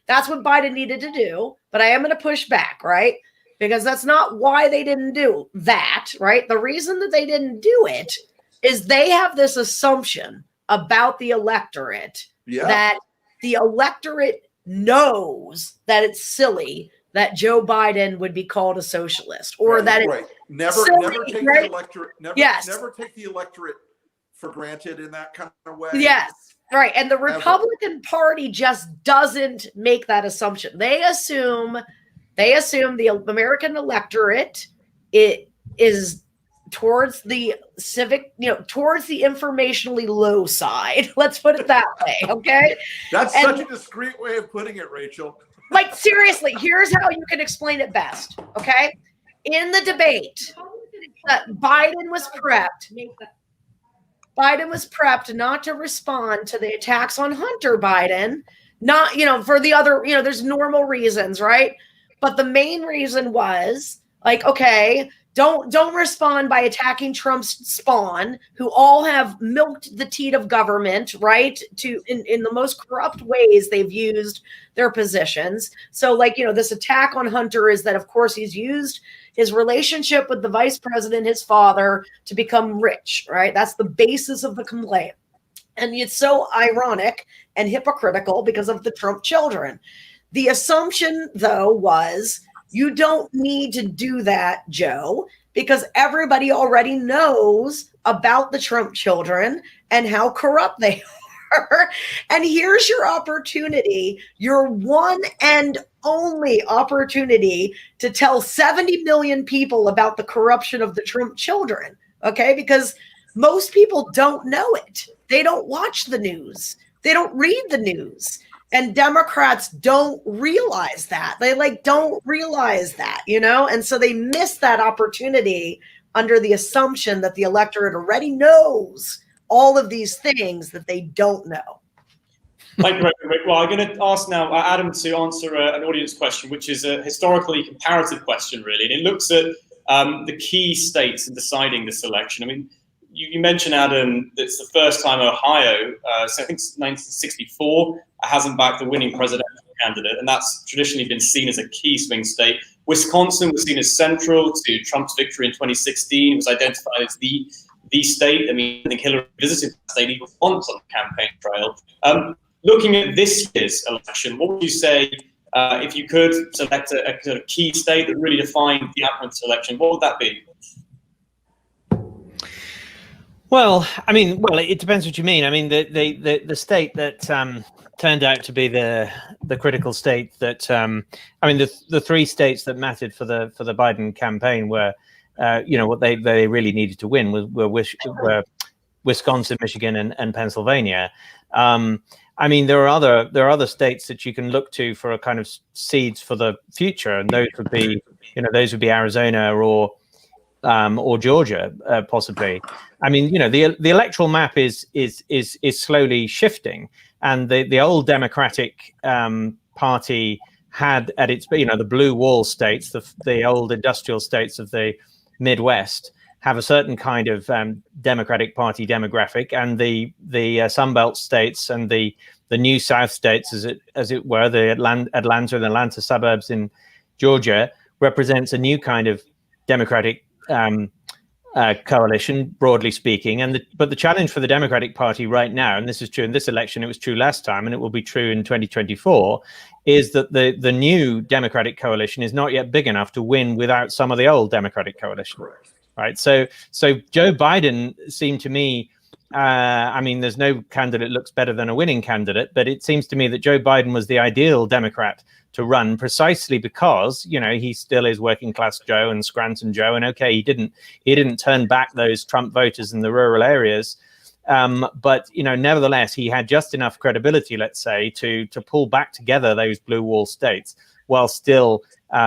That's what Biden needed to do, but I am going to push back, right? Because that's not why they didn't do that, right? The reason that they didn't do it is they have this assumption about the electorate that the electorate knows that it's silly that Joe Biden would be called a socialist, or that it's never take the electorate, never take the electorate for granted in that kind of way. Yes, right. And the Republican Party just doesn't make that assumption. They assume the American electorate is towards the civic, towards the informationally low side. Let's put it that way. Okay. That's such a discreet way of putting it, Rachel. Like, seriously, here's how you can explain it best. Okay. In the debate, Biden was prepped not to respond to the attacks on Hunter Biden, not, for the other, there's normal reasons, right? But the main reason was like, okay, don't respond by attacking Trump's spawn, who all have milked the teat of government, right? In the most corrupt ways they've used their positions. So like, this attack on Hunter is that, of course, he's used his relationship with the vice president, his father, to become rich, right? That's the basis of the complaint. And it's so ironic and hypocritical because of the Trump children. The assumption, though, was you don't need to do that, Joe, because everybody already knows about the Trump children and how corrupt they are. And here's your opportunity, your one and only opportunity to tell 70 million people about the corruption of the Trump children, okay? Because most people don't know it. They don't watch the news. They don't read the news. And Democrats don't realize that. They don't realize that, And so they miss that opportunity under the assumption that the electorate already knows all of these things that they don't know. Thank you, Rick. Well, I'm going to ask now Adam to answer an audience question, which is a historically comparative question, really. And it looks at the key states in deciding this election. I mean, you mentioned, Adam, that it's the first time Ohio, so I think it's 1964, hasn't backed the winning presidential candidate, and that's traditionally been seen as a key swing state. Wisconsin was seen as central to Trump's victory in 2016. It was identified as the state. I mean, I think Hillary visited the state even once on the campaign trail. Looking at this year's election, what would you say, if you could select a sort of key state that really defined the outcome of this election, what would that be? Well, it depends what you mean. I mean, the state that turned out to be the critical state that, the three states that mattered for the Biden campaign were, what they really needed to win were Wisconsin, Michigan, and Pennsylvania. There are other states that you can look to for a kind of seeds for the future, and those would be Arizona or Georgia, possibly. The electoral map is slowly shifting, and the old Democratic Party had at its, the blue wall states, the old industrial states of the Midwest, have a certain kind of Democratic Party demographic, and the Sunbelt states and the new South states, as it were, the Atlanta and Atlanta suburbs in Georgia, represents a new kind of Democratic coalition, broadly speaking. But the challenge for the Democratic Party right now, and this is true in this election, it was true last time, and it will be true in 2024, is that the new Democratic coalition is not yet big enough to win without some of the old Democratic coalition. Correct. Right. So Joe Biden seemed to me, I mean, there's no candidate looks better than a winning candidate, but it seems to me that Joe Biden was the ideal Democrat to run, precisely because, you know, he still is working class Joe and Scranton Joe. And okay, he didn't turn back those Trump voters in the rural areas. But, you know, nevertheless, he had just enough credibility, let's say, to pull back together those blue wall states while still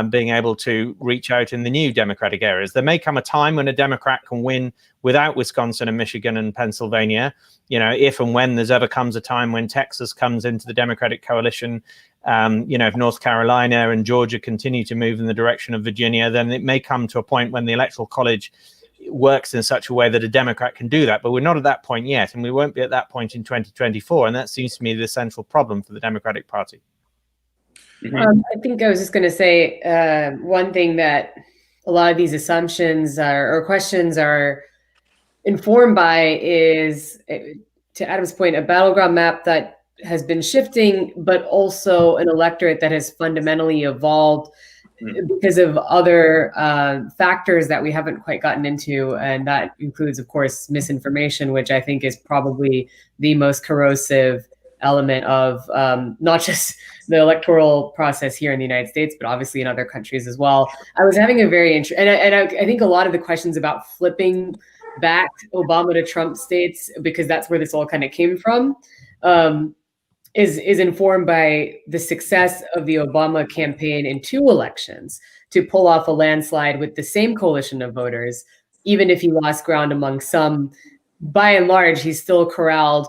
being able to reach out in the new Democratic areas. There may come a time when a Democrat can win without Wisconsin and Michigan and Pennsylvania. You know, if and when there's ever comes a time when Texas comes into the Democratic coalition, you know, if North Carolina and Georgia continue to move in the direction of Virginia, then it may come to a point when the Electoral College works in such a way that a Democrat can do that. But we're not at that point yet, and we won't be at that point in 2024. And that seems to me the central problem for the Democratic Party. I think I was just going to say one thing that a lot of these assumptions or questions are informed by is, to Adam's point, a battleground map that has been shifting, but also an electorate that has fundamentally evolved because of other factors that we haven't quite gotten into. And that includes, of course, misinformation, which I think is probably the most corrosive element of not just the electoral process here in the United States, but obviously in other countries as well. I was having a very interesting, and I think a lot of the questions about flipping back Obama to Trump states, because that's where this all kind of came from, is informed by the success of the Obama campaign in 2 elections to pull off a landslide with the same coalition of voters. Even if he lost ground among some, by and large, he still corralled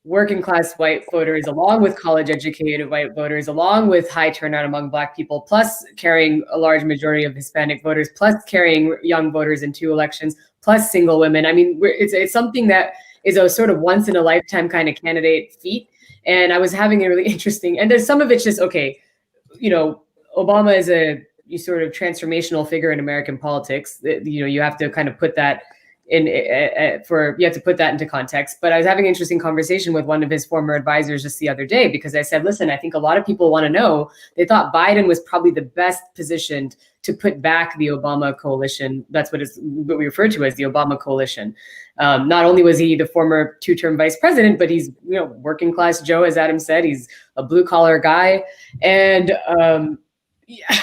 working class white voters, along with college educated white voters, along with high turnout among Black people, plus carrying a large majority of Hispanic voters, plus carrying young voters in 2 elections, plus single women. I mean, it's something that is a sort of once in a lifetime kind of candidate feat. And I was having a really interesting, and there's some of it's just, okay, you know, Obama is a sort of transformational figure in American politics. You know, you have to kind of put that you have to put that into context. But I was having an interesting conversation with one of his former advisors just the other day, because I said, listen, I think a lot of people want to know, they thought Biden was probably the best positioned to put back the Obama coalition. That's what we refer to as the Obama coalition. Not only was he the former 2-term vice president, but he's, you know, working class Joe, as Adam said, he's a blue collar guy. And yeah,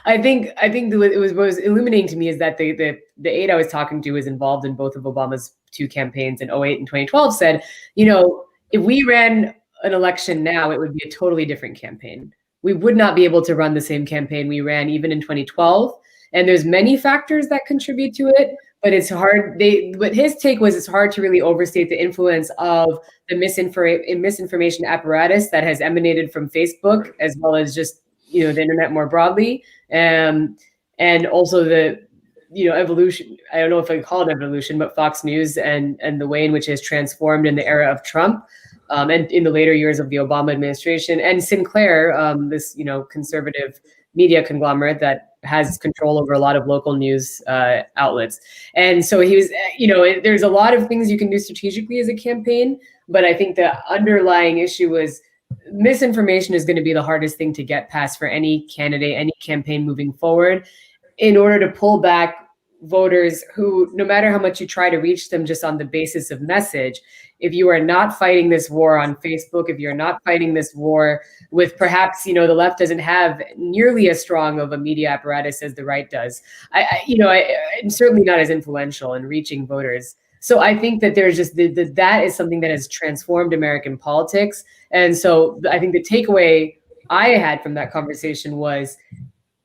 I think what was illuminating to me is that the aide I was talking to was involved in both of Obama's 2 campaigns in 2008 and 2012 said, you know, if we ran an election now, it would be a totally different campaign. We would not be able to run the same campaign we ran even in 2012. And there's many factors that contribute to it, but it's hard. What his take was, it's hard to really overstate the influence of the misinformation apparatus that has emanated from Facebook, as well as just, you know, the internet more broadly, and also the, you know, evolution. I don't know if I can call it evolution, but Fox News and the way in which it has transformed in the era of Trump, and in the later years of the Obama administration, and Sinclair, this, you know, conservative media conglomerate that has control over a lot of local news outlets. And so he was, you know, there's a lot of things you can do strategically as a campaign, but I think the underlying issue was, misinformation is going to be the hardest thing to get past for any candidate, any campaign moving forward, in order to pull back voters who, no matter how much you try to reach them just on the basis of message, if you are not fighting this war on Facebook, if you're not fighting this war with, perhaps, you know, the left doesn't have nearly as strong of a media apparatus as the right does. I'm certainly not as influential in reaching voters. So I think that there's just that is something that has transformed American politics. And so I think the takeaway I had from that conversation was,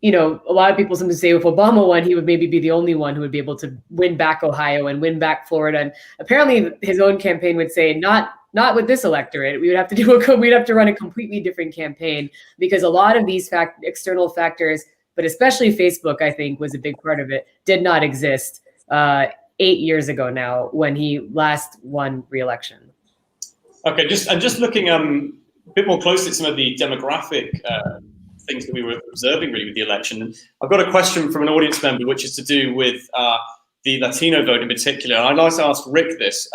you know, a lot of people sometimes say if Obama won, he would maybe be the only one who would be able to win back Ohio and win back Florida. And apparently his own campaign would say, not with this electorate. We'd have to run a completely different campaign, because a lot of these external factors, but especially Facebook, I think was a big part of it, did not exist 8 years ago now, when he last won re-election. Okay, just looking a bit more closely at some of the demographic things that we were observing really with the election. And I've got a question from an audience member, which is to do with the Latino vote in particular. I'd like to ask Rick this: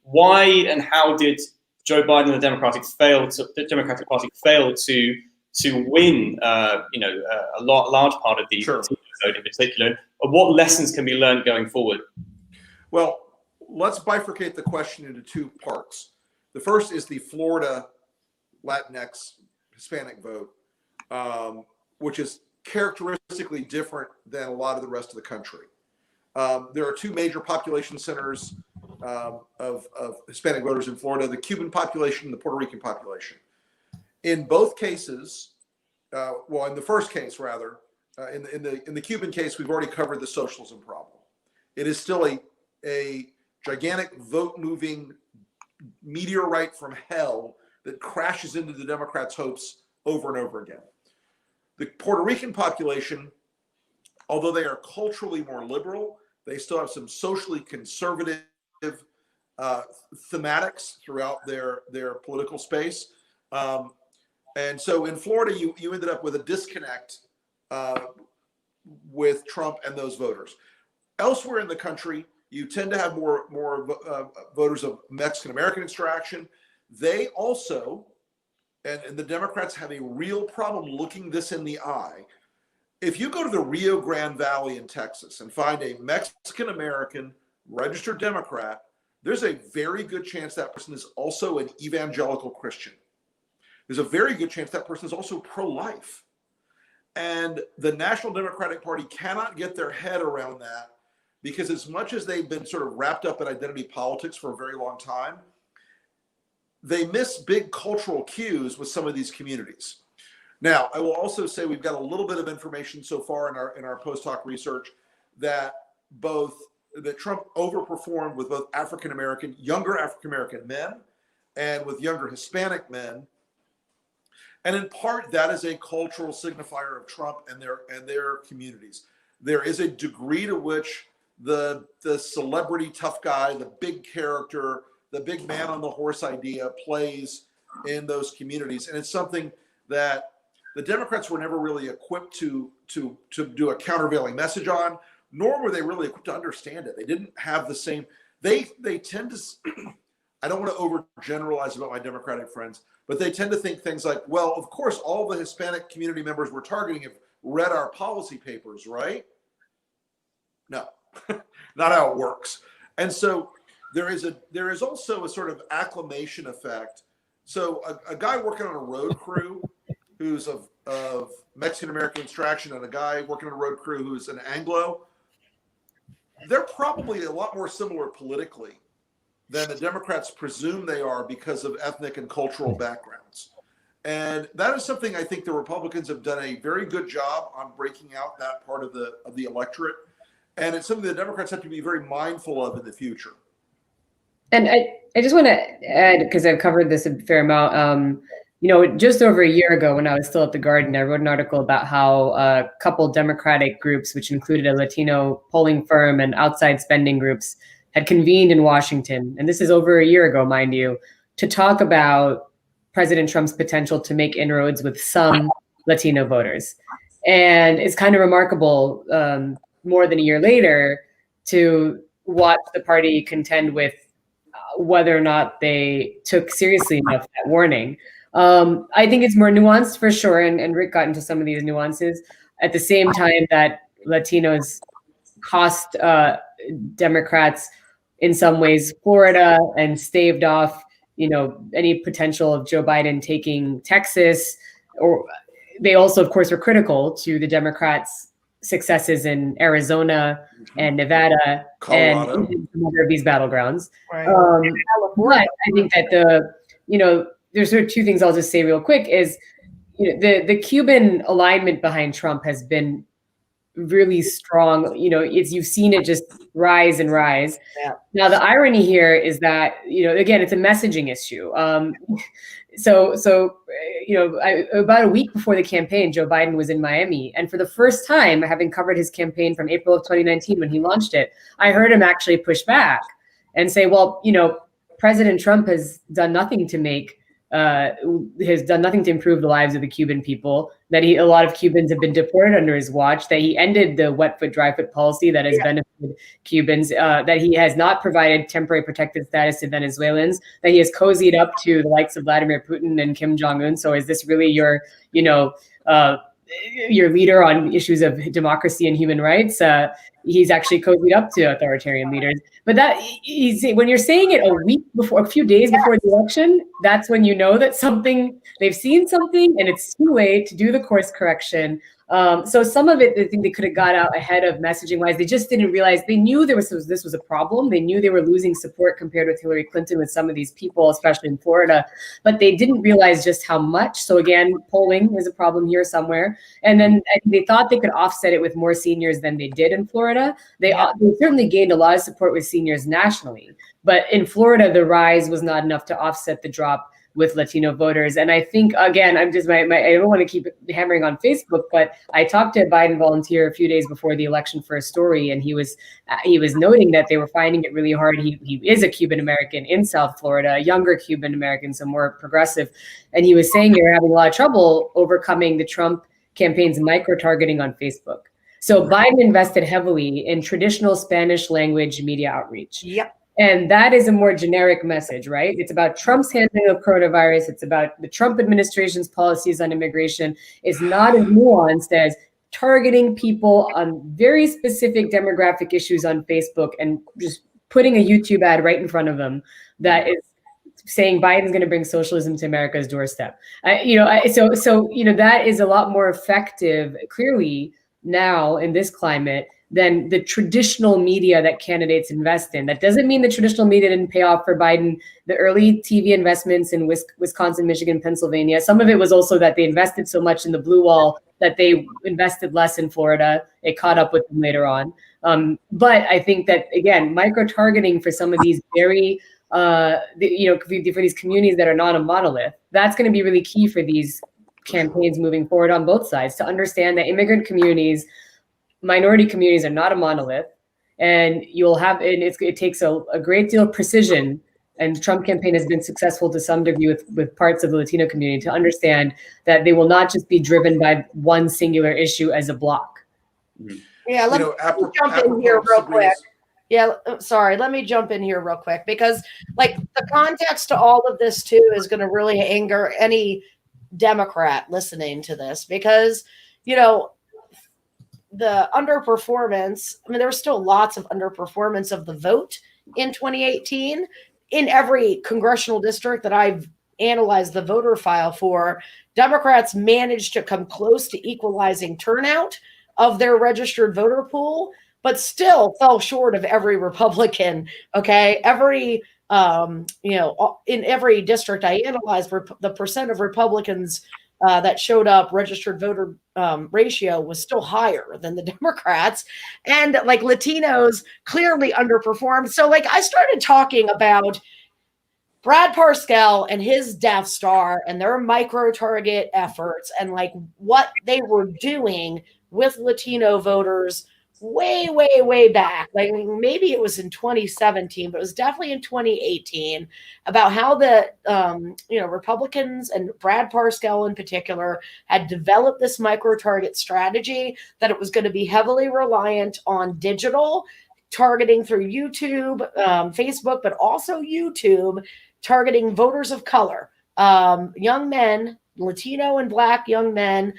why and how did Joe Biden and the Democratic Party fail to win? A large part of the Latino vote in particular. What lessons can be learned going forward? Well, let's bifurcate the question into two parts. The first is the Florida Latinx Hispanic vote, which is characteristically different than a lot of the rest of the country. There are two major population centers of Hispanic voters in Florida: the Cuban population and the Puerto Rican population. In both cases, in the first case rather, in the Cuban case, we've already covered the socialism problem. It is still a gigantic vote-moving meteorite from hell that crashes into the Democrats' hopes over and over again. The Puerto Rican population, although they are culturally more liberal, they still have some socially conservative thematics throughout their political space. And so in Florida, you ended up with a disconnect with Trump and those voters. Elsewhere in the country, you tend to have more voters of Mexican-American extraction. They also, and the Democrats have a real problem looking this in the eye. If you go to the Rio Grande Valley in Texas and find a Mexican-American registered Democrat, there's a very good chance that person is also an evangelical Christian. There's a very good chance that person is also pro-life. And the National Democratic Party cannot get their head around that, because as much as they've been sort of wrapped up in identity politics for a very long time, they miss big cultural cues with some of these communities. Now, I will also say we've got a little bit of information so far in our post hoc research that Trump overperformed with both younger African-American men and with younger Hispanic men. And in part, that is a cultural signifier of Trump and their communities. There is a degree to which the celebrity tough guy, the big character, the big man on the horse idea plays in those communities. And it's something that the Democrats were never really equipped to do a countervailing message on, nor were they really equipped to understand it. They didn't have the same, they tend to, I don't want to overgeneralize about my Democratic friends, but they tend to think things like, well, of course, all the Hispanic community members we're targeting have read our policy papers, right? No, not how it works. And so there is also a sort of acclimation effect. So a guy working on a road crew who's of Mexican-American extraction and a guy working on a road crew who's an Anglo, they're probably a lot more similar politically than the Democrats presume they are because of ethnic and cultural backgrounds. And that is something I think the Republicans have done a very good job on breaking out that part of the electorate. And it's something the Democrats have to be very mindful of in the future. And I just want to add, because I've covered this a fair amount, just over a year ago when I was still at The Guardian, I wrote an article about how a couple Democratic groups, which included a Latino polling firm and outside spending groups, had convened in Washington, and this is over a year ago, mind you, to talk about President Trump's potential to make inroads with some Latino voters. And it's kind of remarkable, more than a year later, to watch the party contend with whether or not they took seriously enough that warning. I think it's more nuanced for sure, and Rick got into some of these nuances. At the same time that Latinos cost Democrats in some ways Florida and staved off, any potential of Joe Biden taking Texas, or they also, of course, were critical to the Democrats' successes in Arizona and Nevada, Colorado, and some other of these battlegrounds. Right. But I think that there's sort of two things I'll just say real quick is, the Cuban alignment behind Trump has been really strong. You've seen it just rise and rise. Yeah. Now, the irony here is that, again, it's a messaging issue. About a week before the campaign, Joe Biden was in Miami. And for the first time, having covered his campaign from April of 2019 when he launched it, I heard him actually push back and say, well, President Trump has done nothing to make has done nothing to improve the lives of the Cuban people, that a lot of Cubans have been deported under his watch, that he ended the wet foot, dry foot policy that has benefited Cubans, that he has not provided temporary protected status to Venezuelans, that he has cozied up to the likes of Vladimir Putin and Kim Jong-un. So is this really your, your leader on issues of democracy and human rights? He's actually cozied up to authoritarian leaders. But that when you're saying it a few days before the election, that's when you know that they've seen something and it's too late to do the course correction. So some of it, I think they could have got out ahead of messaging wise. They just didn't realize. They knew this was a problem. They knew they were losing support compared with Hillary Clinton with some of these people, especially in Florida, but they didn't realize just how much. So again, polling is a problem here somewhere. And then they thought they could offset it with more seniors than they did in Florida. They certainly gained a lot of support with seniors nationally, but in Florida, the rise was not enough to offset the drop with Latino voters. And I think, again, I don't want to keep hammering on Facebook, but I talked to a Biden volunteer a few days before the election for a story, and he was noting that they were finding it really hard. He is a Cuban American in South Florida, a younger Cuban American, so more progressive. And he was saying they're having a lot of trouble overcoming the Trump campaign's micro-targeting on Facebook. So Biden invested heavily in traditional Spanish language media outreach. Yep. And that is a more generic message, right? It's about Trump's handling of coronavirus. It's about the Trump administration's policies on immigration. It's not as nuanced as targeting people on very specific demographic issues on Facebook and just putting a YouTube ad right in front of them that is saying Biden's going to bring socialism to America's doorstep. That is a lot more effective, clearly now in this climate, than the traditional media that candidates invest in. That doesn't mean the traditional media didn't pay off for Biden. The early TV investments in Wisconsin, Michigan, Pennsylvania, some of it was also that they invested so much in the blue wall that they invested less in Florida. It caught up with them later on. But I think that, again, micro-targeting for some of these very, for these communities that are not a monolith, that's going to be really key for these campaigns moving forward on both sides, to understand that immigrant communities, minority communities are not a monolith, and it takes a great deal of precision. And the Trump campaign has been successful to some degree with parts of the Latino community to understand that they will not just be driven by one singular issue as a block. Yeah, let me jump in here real quick. Yeah, sorry, let me jump in here real quick, because the context to all of this too is going to really anger any Democrat listening to this, because the underperformance, there was still lots of underperformance of the vote in 2018 in every congressional district that I've analyzed the voter file for. Democrats managed to come close to equalizing turnout of their registered voter pool, but still fell short of every Republican. Okay. In every district I analyzed, the percent of Republicans that showed up, registered voter ratio was still higher than the Democrats, and Latinos clearly underperformed. So I started talking about Brad Parscale and his Death Star and their micro target efforts and what they were doing with Latino voters way, way, way back. Maybe it was in 2017, but it was definitely in 2018, about how the Republicans and Brad Parscale in particular had developed this micro-target strategy, that it was going to be heavily reliant on digital targeting through YouTube, Facebook, but also YouTube, targeting voters of color, young men, Latino and Black young men,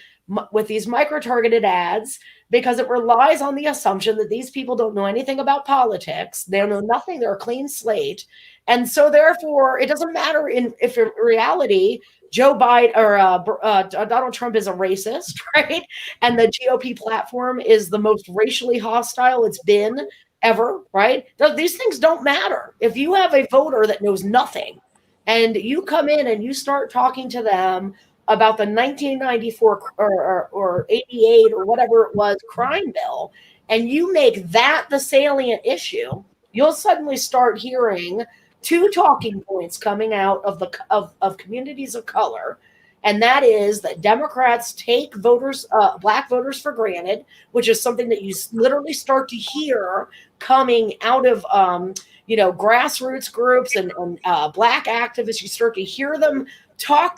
with these micro-targeted ads, because it relies on the assumption that these people don't know anything about politics. They don't know nothing. They're a clean slate. And so therefore, it doesn't matter if in reality, Joe Biden or Donald Trump is a racist, right? And the GOP platform is the most racially hostile it's been ever, right? These things don't matter. If you have a voter that knows nothing and you come in and you start talking to them about the 1994 or 88 or whatever it was crime bill, and you make that the salient issue, you'll suddenly start hearing two talking points coming out of communities of color. And that is that Democrats take voters, Black voters, for granted, which is something that you literally start to hear coming out of grassroots groups and Black activists. You start to hear them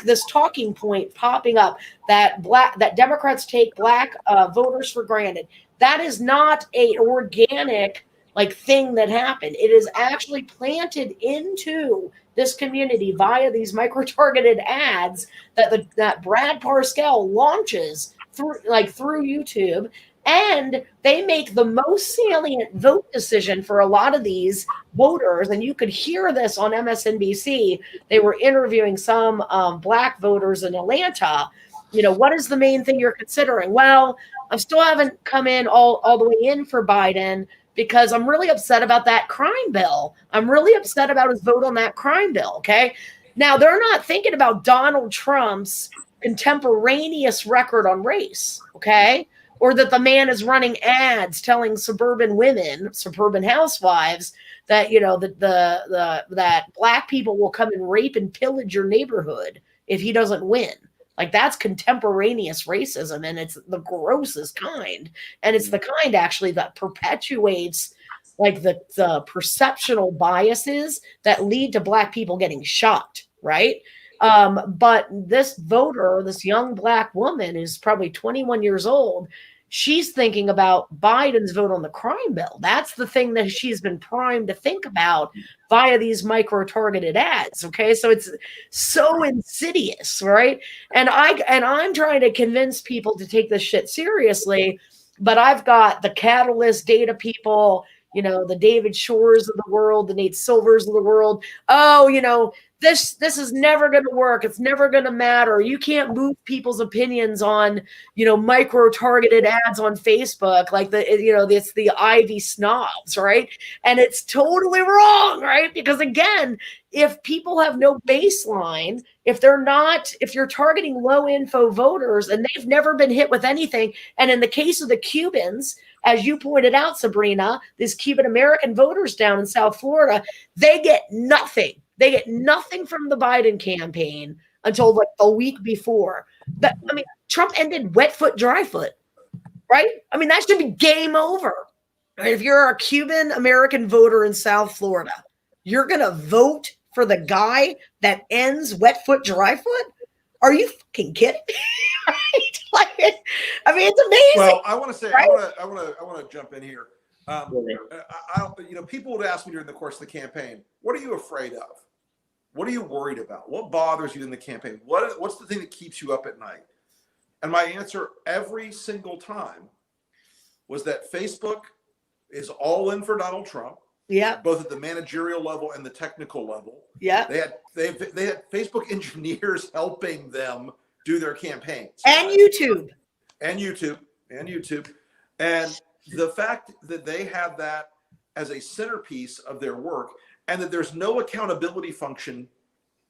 this talking point popping up that Democrats take black voters for granted. That is not a organic like thing that happened. It is actually planted into this community via these micro-targeted ads that Brad Parscale launches through YouTube, and they make the most salient vote decision for a lot of these voters. And you could hear this on MSNBC. They were interviewing some black voters in Atlanta. What is the main thing you're considering? Well, I still haven't come in all the way in for Biden because I'm really upset about that crime bill. I'm really upset about his vote on that crime bill. Okay. Now they're not thinking about Donald Trump's contemporaneous record on race. Okay. Or that the man is running ads telling suburban women, suburban housewives that, that black people will come and rape and pillage your neighborhood if he doesn't win. Like, that's contemporaneous racism, and it's the grossest kind. And it's the kind actually that perpetuates like the perceptional biases that lead to black people getting shot, right? But this voter, this young black woman is probably 21 years old. She's thinking about Biden's vote on the crime bill. That's the thing that she's been primed to think about via these micro-targeted ads. Okay, so it's so insidious, right? And I'm trying to convince people to take this shit seriously, but I've got the Catalyst data people, the David Shores of the world, the Nate Silvers of the world. Oh, this is never going to work. It's never going to matter. You can't move people's opinions on, micro-targeted ads on Facebook. Like it's the Ivy snobs, right? And it's totally wrong, right? Because again, if people have no baseline, if you're targeting low info voters and they've never been hit with anything. And in the case of the Cubans, as you pointed out, Sabrina, these Cuban American voters down in South Florida, they get nothing. They get nothing from the Biden campaign until like the week before. But Trump ended wet foot, dry foot, right? That should be game over. Right? If you're a Cuban American voter in South Florida, you're going to vote for the guy that ends wet foot, dry foot? Are you fucking kidding me? Right? It's amazing. Well, I want to say, right? I want to jump in here. People would ask me during the course of the campaign, what are you afraid of? What are you worried about? What bothers you in the campaign? What's the thing that keeps you up at night? And my answer every single time was that Facebook is all in for Donald Trump. Yeah. Both at the managerial level and the technical level. Yeah. They had Facebook engineers helping them do their campaigns. And YouTube. And the fact that they have that as a centerpiece of their work, and that there's no accountability function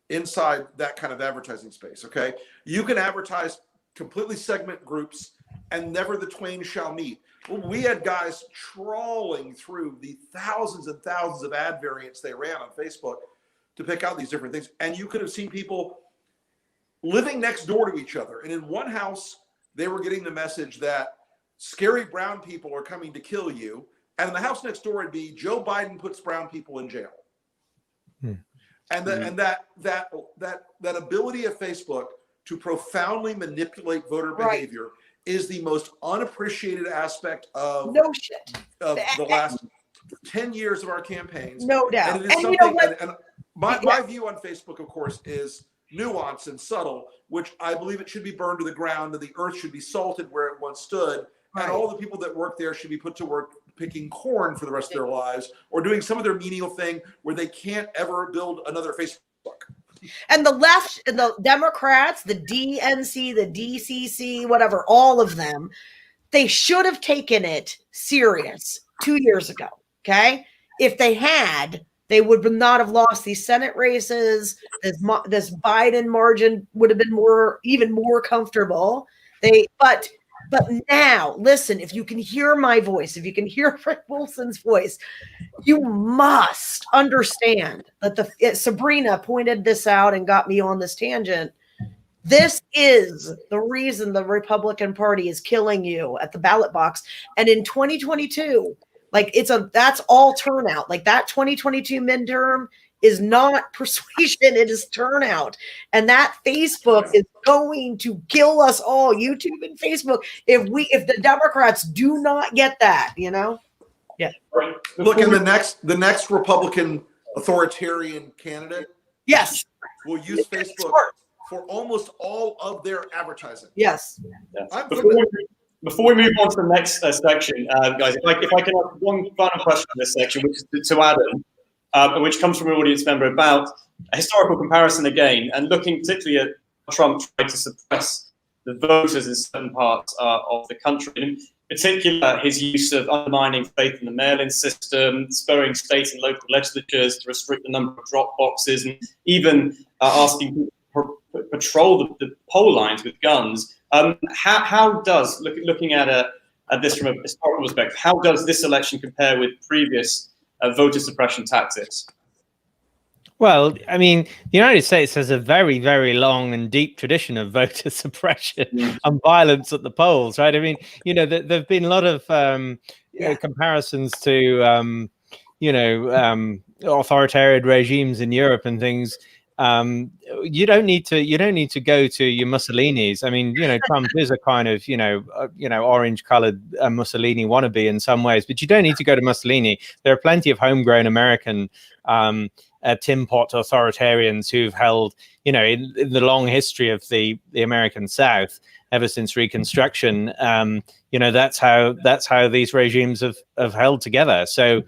inside that kind of advertising space. Okay. You can advertise completely segment groups and never the twain shall meet. Well, we had guys trawling through the thousands and thousands of ad variants they ran on Facebook to pick out these different things. And you could have seen people living next door to each other. And in one house, they were getting the message that scary brown people are coming to kill you. And in the house next door, it'd be Joe Biden puts brown people in jail. And that ability of Facebook to profoundly manipulate voter behavior is the most unappreciated aspect of the last 10 years of our campaigns. No doubt. And it is something. And my view on Facebook, of course, is nuanced and subtle, which I believe it should be burned to the ground, and the earth should be salted where it once stood. Right. And all the people that work there should be put to work picking corn for the rest of their lives, or doing some other menial thing where they can't ever build another Facebook. And the left, and the Democrats, the DNC, the DCC, whatever, all of them, they should have taken it serious 2 years ago. Okay. If they had, they would not have lost these Senate races. This Biden margin would have been even more comfortable. But now, listen, if you can hear my voice, if you can hear Rick Wilson's voice, you must understand that Sabrina pointed this out and got me on this tangent. This is the reason the Party is killing you at the ballot box. And in 2022, that's all turnout. Like that 2022 midterm is not persuasion, it is turnout. And that Facebook is going to kill us all, YouTube and Facebook, if the Democrats do not get that, you know? Yeah. Look, and the next Republican authoritarian candidate, yes, will use Facebook for almost all of their advertising. Yes. Before we move on to the next section, guys, if I can ask one final question in this section, which is to Adam, which comes from an audience member about a historical comparison again, and looking particularly at Trump trying to suppress the voters in certain parts of the country. And in particular, his use of undermining faith in the mail-in system, spurring state and local legislatures to restrict the number of drop boxes, and even asking people to patrol the poll lines with guns. How does, looking at this from a historical perspective, how does this election compare with previous voter suppression tactics? Well, I mean, the United States has a very, very long and deep tradition of voter suppression and violence at the polls, right? I mean, you know, there have been a lot of comparisons to, authoritarian regimes in Europe and things. You don't need to go to your Mussolinis. I mean, you know, Trump is a kind of, orange-colored Mussolini wannabe in some ways, but you don't need to go to Mussolini. There are plenty of homegrown American tin pot authoritarians who've held, in the long history of the American South ever since Reconstruction. That's how these regimes have held together. So.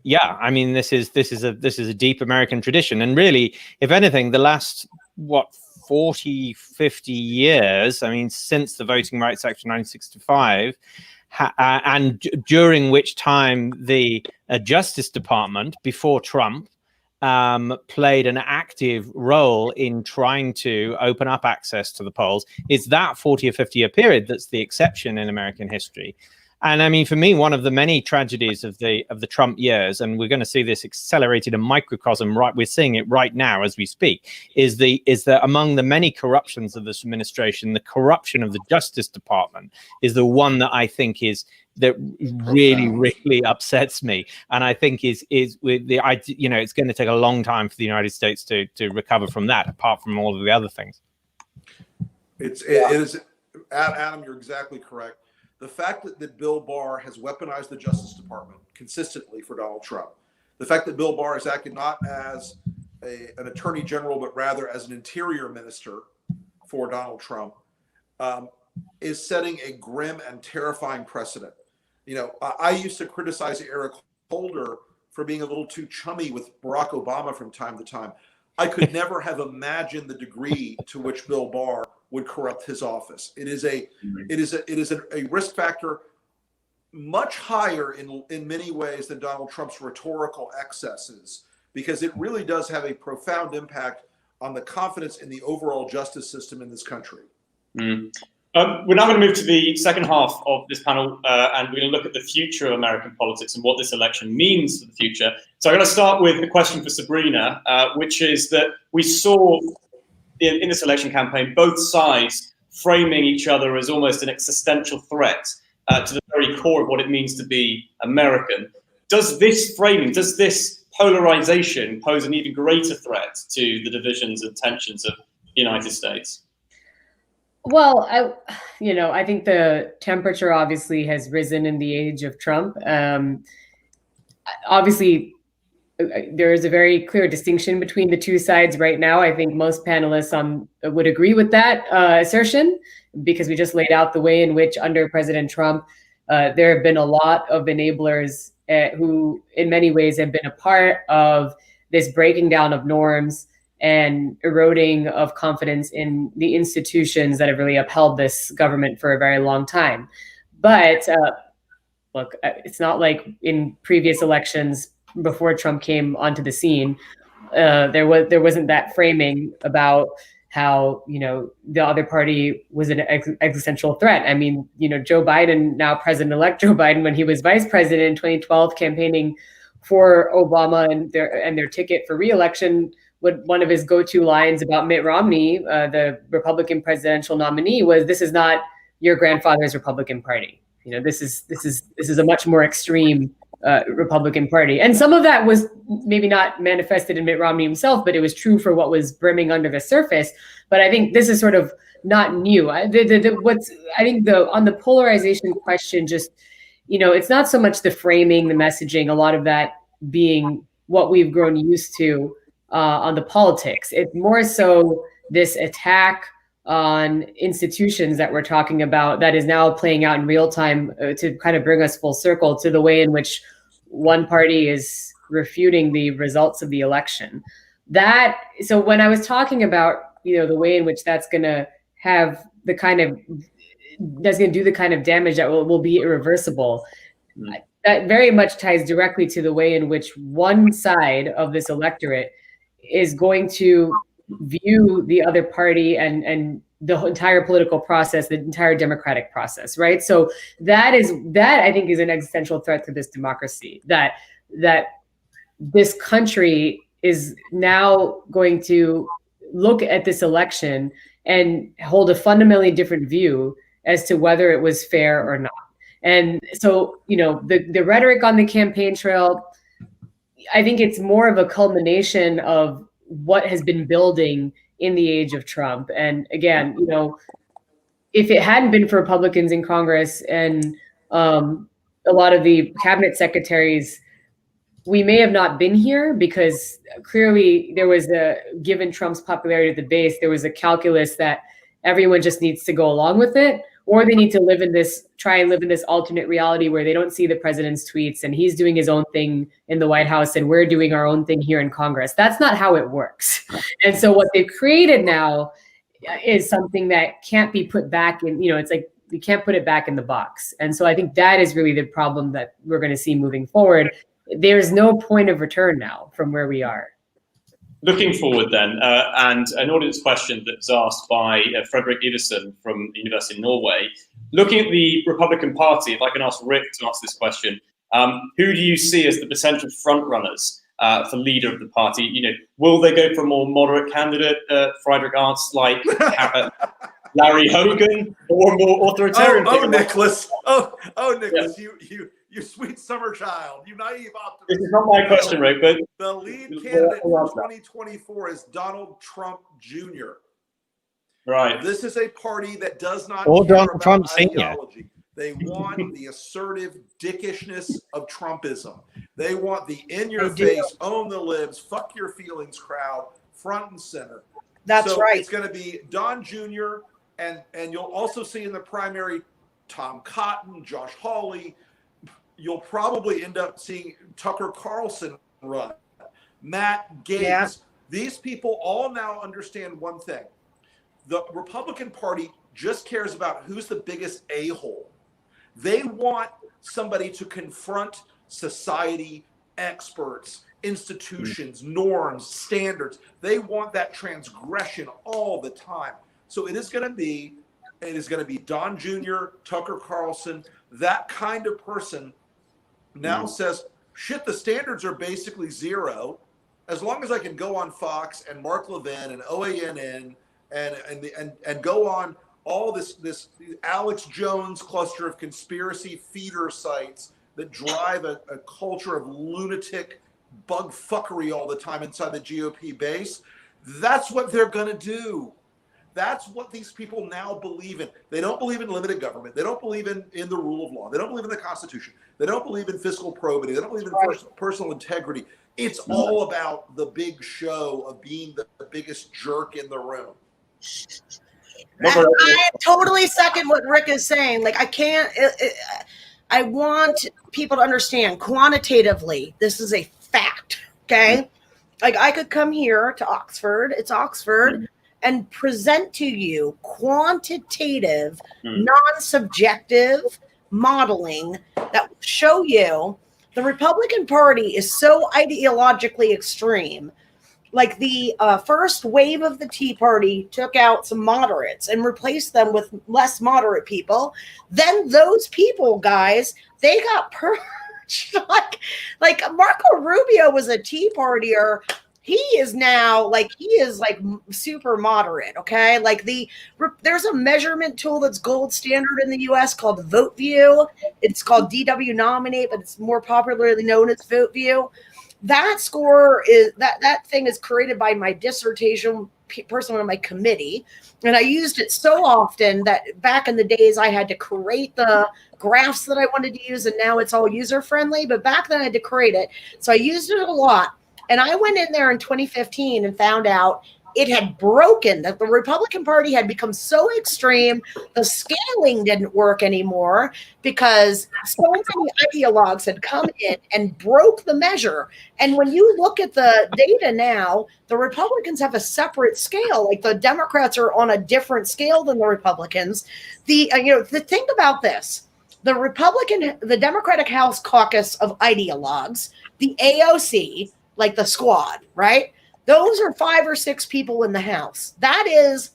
Yeah, I mean, this is a deep American tradition. And really, if anything, the last, 40, 50 years, I mean, since the Voting Rights Act of 1965, and during which time the Justice Department, before Trump, played an active role in trying to open up access to the polls, it's that 40 or 50 year period that's the exception in American history. And I mean, for me, one of the many tragedies of the Trump years, and we're going to see this accelerated in microcosm, right? We're seeing it right now as we speak, is that among the many corruptions of this administration, the corruption of the Justice Department is the one that I think that really, really upsets me. And I think is with it's going to take a long time for the United States to recover from that, apart from all of the other things. It is, Adam, you're exactly correct. The fact that Bill Barr has weaponized the Justice Department consistently for Donald Trump, the fact that Bill Barr has acted not as an attorney general, but rather as an interior minister for Donald Trump, is setting a grim and terrifying precedent. I used to criticize Eric Holder for being a little too chummy with Barack Obama from time to time. I could never have imagined the degree to which Bill Barr would corrupt his office. It is a risk factor much higher in many ways than Donald Trump's rhetorical excesses, because it really does have a profound impact on the confidence in the overall justice system in this country. We're now going to move to the second half of this panel, and we're going to look at the future of American politics and what this election means for the future. So I'm going to start with a question for Sabrina, which is that we saw in this election campaign both sides framing each other as almost an existential threat to the very core of what it means to be American. Does this framing, does this polarization pose an even greater threat to the divisions and tensions of the United States? Well, I think the temperature obviously has risen in the age of Trump. Obviously, there is a very clear distinction between the two sides right now. I think most panelists would agree with that assertion, because we just laid out the way in which under President Trump, there have been a lot of enablers who in many ways have been a part of this breaking down of norms and eroding of confidence in the institutions that have really upheld this government for a very long time. But look, it's not like in previous elections before Trump came onto the scene, there wasn't that framing about how the other party was an existential threat. I mean, Joe Biden, now President-elect Joe Biden, when he was vice president in 2012, campaigning for Obama and their ticket for re-election, one of his go-to lines about Mitt Romney, the Republican presidential nominee, was, "This is not your grandfather's Republican Party. This is a much more extreme Republican Party. And some of that was maybe not manifested in Mitt Romney himself, but it was true for what was brimming under the surface. But I think this is sort of not new. On the polarization question, just, it's not so much the framing, the messaging, a lot of that being what we've grown used to on the politics. It's more so this attack on institutions that we're talking about that is now playing out in real time to kind of bring us full circle to the way in which one party is refuting the results of the election. So when I was talking about, the way in which that's going to have that's going to do the kind of damage that will be irreversible, that very much ties directly to the way in which one side of this electorate is going to view the other party and the entire political process, the entire democratic process, right? So that I think is an existential threat to this democracy, that this country is now going to look at this election and hold a fundamentally different view as to whether it was fair or not. And so, the rhetoric on the campaign trail, I think it's more of a culmination of what has been building in the age of Trump. And again, if it hadn't been for Republicans in Congress and a lot of the cabinet secretaries, we may have not been here, because clearly there was given Trump's popularity at the base, there was a calculus that everyone just needs to go along with it, or they need to try and live in this alternate reality where they don't see the president's tweets and he's doing his own thing in the White House and we're doing our own thing here in Congress. That's not how it works. And so what they've created now is something that can't be put back in, it's like you can't put it back in the box. And so I think that is really the problem that we're going to see moving forward. There's no point of return now from where we are. Looking forward then, and an audience question that was asked by Frederick Iversen from the University of Norway. Looking at the Republican Party, if I can ask Rick to answer this question, who do you see as the potential front runners for leader of the party? Will they go for a more moderate candidate, Friedrich Arndt, like Larry Hogan, or more authoritarian? Nicholas! Nicholas! Yeah. You sweet summer child, you naive optimist. This is not my question, Rick, but the lead candidate for 2024 is Donald Trump Jr. Right. This is a party that does not or care Donald about Trump ideology. Senior. They want the assertive dickishness of Trumpism. They want the in-your-face, own the libs, fuck your feelings crowd, front and center. That's right. It's going to be Don Jr. and you'll also see in the primary Tom Cotton, Josh Hawley. You'll probably end up seeing Tucker Carlson run, Matt Gaetz. Yeah. These people all now understand one thing. The Republican Party just cares about who's the biggest a-hole. They want somebody to confront society, experts, institutions, norms, standards. They want that transgression all the time. So it is going to be Don Jr., Tucker Carlson, that kind of person now says, shit, the standards are basically zero. As long as I can go on Fox and Mark Levin and OANN and go on all this Alex Jones cluster of conspiracy feeder sites that drive a culture of lunatic bug fuckery all the time inside the GOP base, that's what they're going to do. That's what these people now believe in. They don't believe in limited government. They don't believe in the rule of law. They don't believe in the Constitution. They don't believe in fiscal probity. They don't believe in personal integrity. It's all about the big show of being the biggest jerk in the room. I totally second what Rick is saying. Like, I want people to understand quantitatively, this is a fact, okay? Like, I could come here to Oxford, it's Oxford, and present to you quantitative, non-subjective modeling that will show you the Republican Party is so ideologically extreme. Like the first wave of the Tea Party took out some moderates and replaced them with less moderate people. Then those people, guys, they got purged. like Marco Rubio was a Tea Partier he is now like, he is like super moderate. Okay. Like there's a measurement tool that's gold standard in the US called VoteView. It's called DW Nominate, but it's more popularly known as VoteView. That score is that thing is created by my dissertation person on my committee. And I used it so often that back in the days I had to create the graphs that I wanted to use, and now it's all user friendly. But back then I had to create it. So I used it a lot. And I went in there in 2015 and found out it had broken, that the Republican Party had become so extreme, the scaling didn't work anymore because so many ideologues had come in and broke the measure. And when you look at the data now, the Republicans have a separate scale. Like the Democrats are on a different scale than the Republicans. The thing about this, the Democratic House Caucus of Ideologues, the AOC, like the squad, right? Those are 5 or 6 people in the House. That is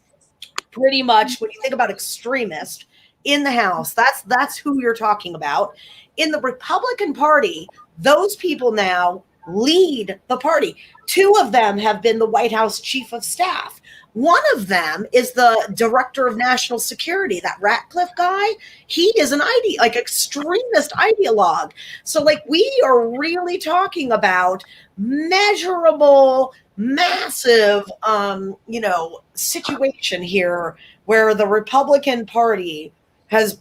pretty much, when you think about extremist in the House, that's who you're talking about. In the Republican Party, those people now lead the party. 2 of them have been the White House chief of staff. One of them is the director of national security, that Ratcliffe guy. He is an extremist ideologue. So like we are really talking about measurable, massive, situation here where the Republican Party has,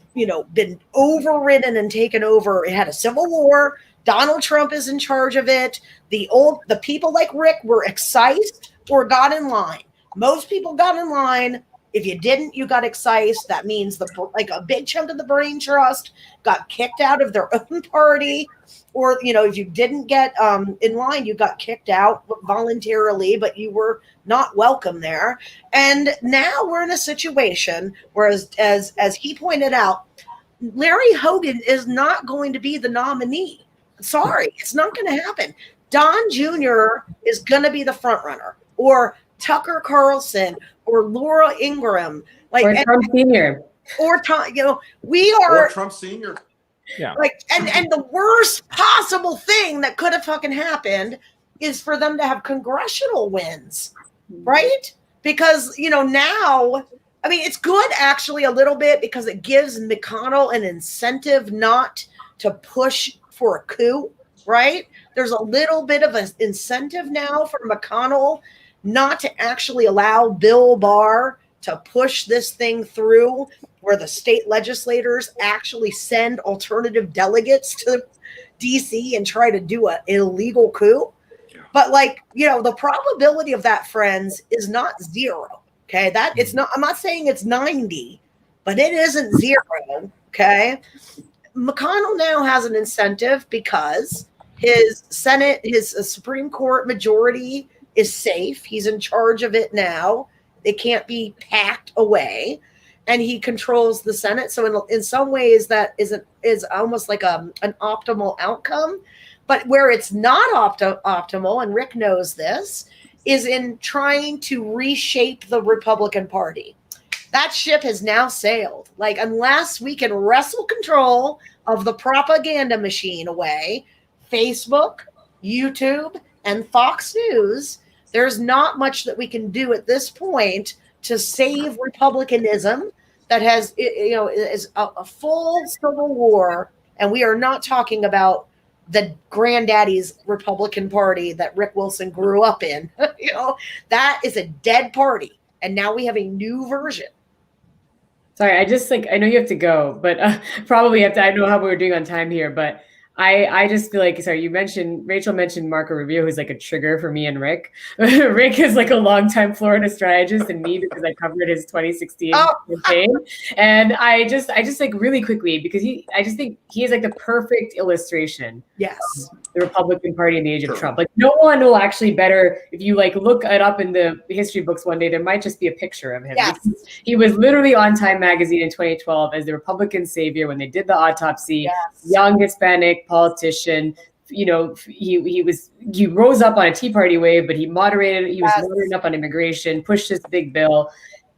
been overridden and taken over. It had a civil war. Donald Trump is in charge of it. The people like Rick were excised or got in line. Most people got in line. If you didn't, you got excised. That means a big chunk of the brain trust got kicked out of their own party. Or, if you didn't get in line, you got kicked out voluntarily, but you were not welcome there. And now we're in a situation where, as he pointed out, Larry Hogan is not going to be the nominee. Sorry, it's not going to happen. Don Jr. is going to be the front runner, or Tucker Carlson, or Laura Ingraham, or Trump Sr. Or Tom. We are or Trump Sr. Yeah. And the worst possible thing that could have fucking happened is for them to have congressional wins, right? Because, now, I mean, it's good actually a little bit because it gives McConnell an incentive not to push for a coup, right? There's a little bit of an incentive now for McConnell not to actually allow Bill Barr to push this thing through, where the state legislators actually send alternative delegates to DC and try to do an illegal coup. Yeah. But the probability of that, friends, is not 0. Okay. It's not, I'm not saying it's 90, but it isn't 0. Okay. McConnell now has an incentive because his Supreme Court majority is safe. He's in charge of it now. It can't be packed away, and he controls the Senate. So in some ways that is almost like an optimal outcome. But where it's not optimal, and Rick knows this, is in trying to reshape the Republican Party. That ship has now sailed. Unless we can wrestle control of the propaganda machine away, Facebook, YouTube, and Fox News, there's not much that we can do at this point to save Republicanism that has, is a full civil war. And we are not talking about the granddaddy's Republican Party that Rick Wilson grew up in. That is a dead party. And now we have a new version. Sorry, I know you have to go, but probably have to, I don't know how we're doing on time here, but I just feel like, sorry, Rachel mentioned Marco Rubio, who's like a trigger for me and Rick. Rick is like a longtime Florida strategist, and me because I covered his 2016 campaign. And I just like really quickly, because I just think he is like the perfect illustration. Yes. Of the Republican Party in the age of Trump. Like no one will actually better, if you like look it up in the history books one day, there might just be a picture of him. Yes. He was literally on Time Magazine in 2012 as the Republican savior when they did the autopsy. Yes. Young Hispanic politician. He rose up on a Tea Party wave, but he was moderating up on immigration, pushed this big bill.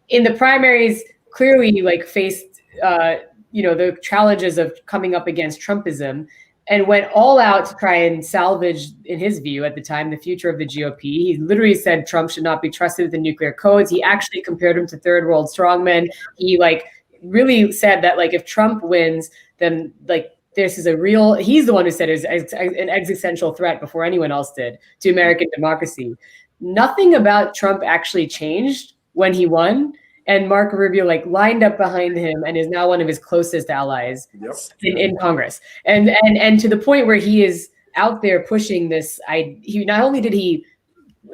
In the primaries, clearly faced the challenges of coming up against Trumpism. and went all out to try and salvage, in his view at the time, the future of the GOP. He literally said Trump should not be trusted with the nuclear codes. He actually compared him to third world strongmen. He really said that if Trump wins, then this is he's the one who said it was an existential threat before anyone else did to American democracy. Nothing about Trump actually changed when he won. And Marco Rubio lined up behind him and is now one of his closest allies in Congress. And to the point where he is out there pushing this. He not only did he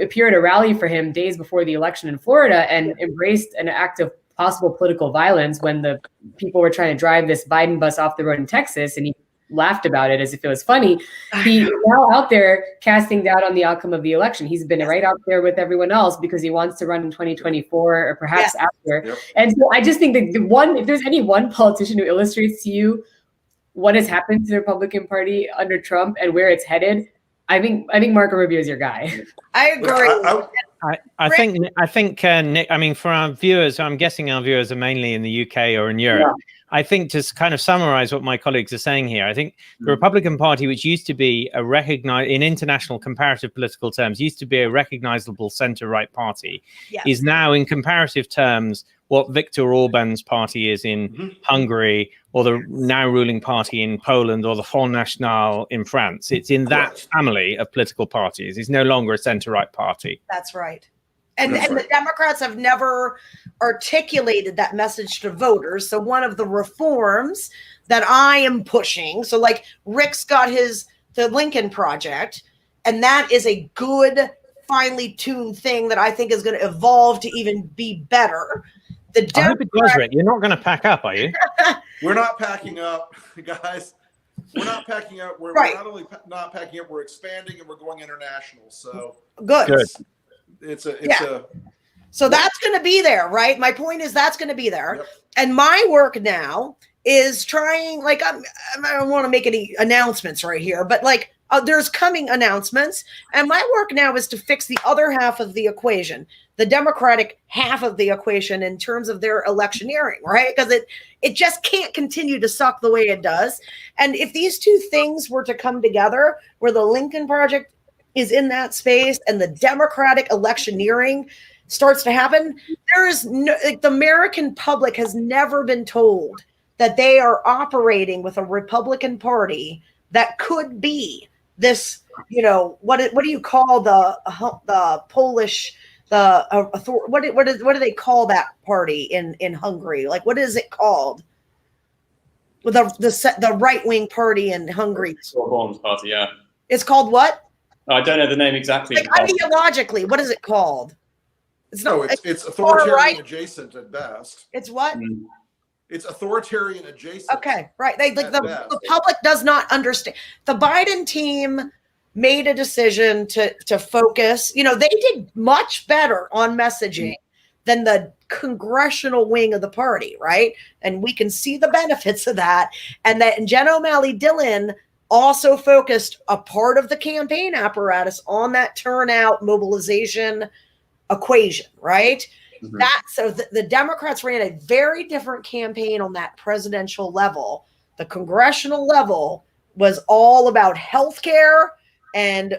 appear at a rally for him days before the election in Florida and embraced an act of possible political violence when the people were trying to drive this Biden bus off the road in Texas, and he laughed about it as if it was funny. He's now out there casting doubt on the outcome of the election. He's been right out there with everyone else because he wants to run in 2024 or perhaps after. Yep. And so I just think that if there's any one politician who illustrates to you what has happened to the Republican Party under Trump and where it's headed, I think Marco Rubio is your guy. I agree. I think Nick, I mean, for our viewers, I'm guessing our viewers are mainly in the UK or in Europe. Yeah. I think to kind of summarize what my colleagues are saying here, I think the Republican Party, which used to be in international comparative political terms, used to be a recognizable center-right party, is now in comparative terms what Viktor Orban's party is in Hungary, or the now ruling party in Poland, or the Front National in France. It's in that family of political parties. It's no longer a center-right party. That's right. And the Democrats have never articulated that message to voters. So one of the reforms that I am pushing, so Rick's got the Lincoln Project, and that is a good, finely tuned thing that I think is going to evolve to even be better. I hope it does, Rick. You're not going to pack up, are you? We're not packing up, guys. We're not packing up. We're not only not packing up, we're expanding and we're going international. So good. So Yeah. that's going to be there, right? My point is that's going to be there. Yep. And my work now is trying, I don't want to make any announcements right here, but there's coming announcements. And my work now is to fix the other half of the equation, the Democratic half of the equation in terms of their electioneering, right? Because it just can't continue to suck the way it does. And if these two things were to come together, where the Lincoln Project is in that space and the Democratic electioneering starts to happen, there is the American public has never been told that they are operating with a Republican Party that could be this, what do you call the Polish, what do they call that party in Hungary? What is it called? With the right-wing party in Hungary. Orban's party, yeah. It's called what? I don't know the name exactly. Ideologically, what is it called? It's authoritarian adjacent at best. It's what? It's authoritarian adjacent. Okay, right. The public does not understand. The Biden team made a decision to focus. They did much better on messaging than the congressional wing of the party, right? And we can see the benefits of that. And Jen O'Malley Dillon also focused a part of the campaign apparatus on that turnout mobilization equation, right? Mm-hmm. So the Democrats ran a very different campaign on that presidential level. The congressional level was all about healthcare and,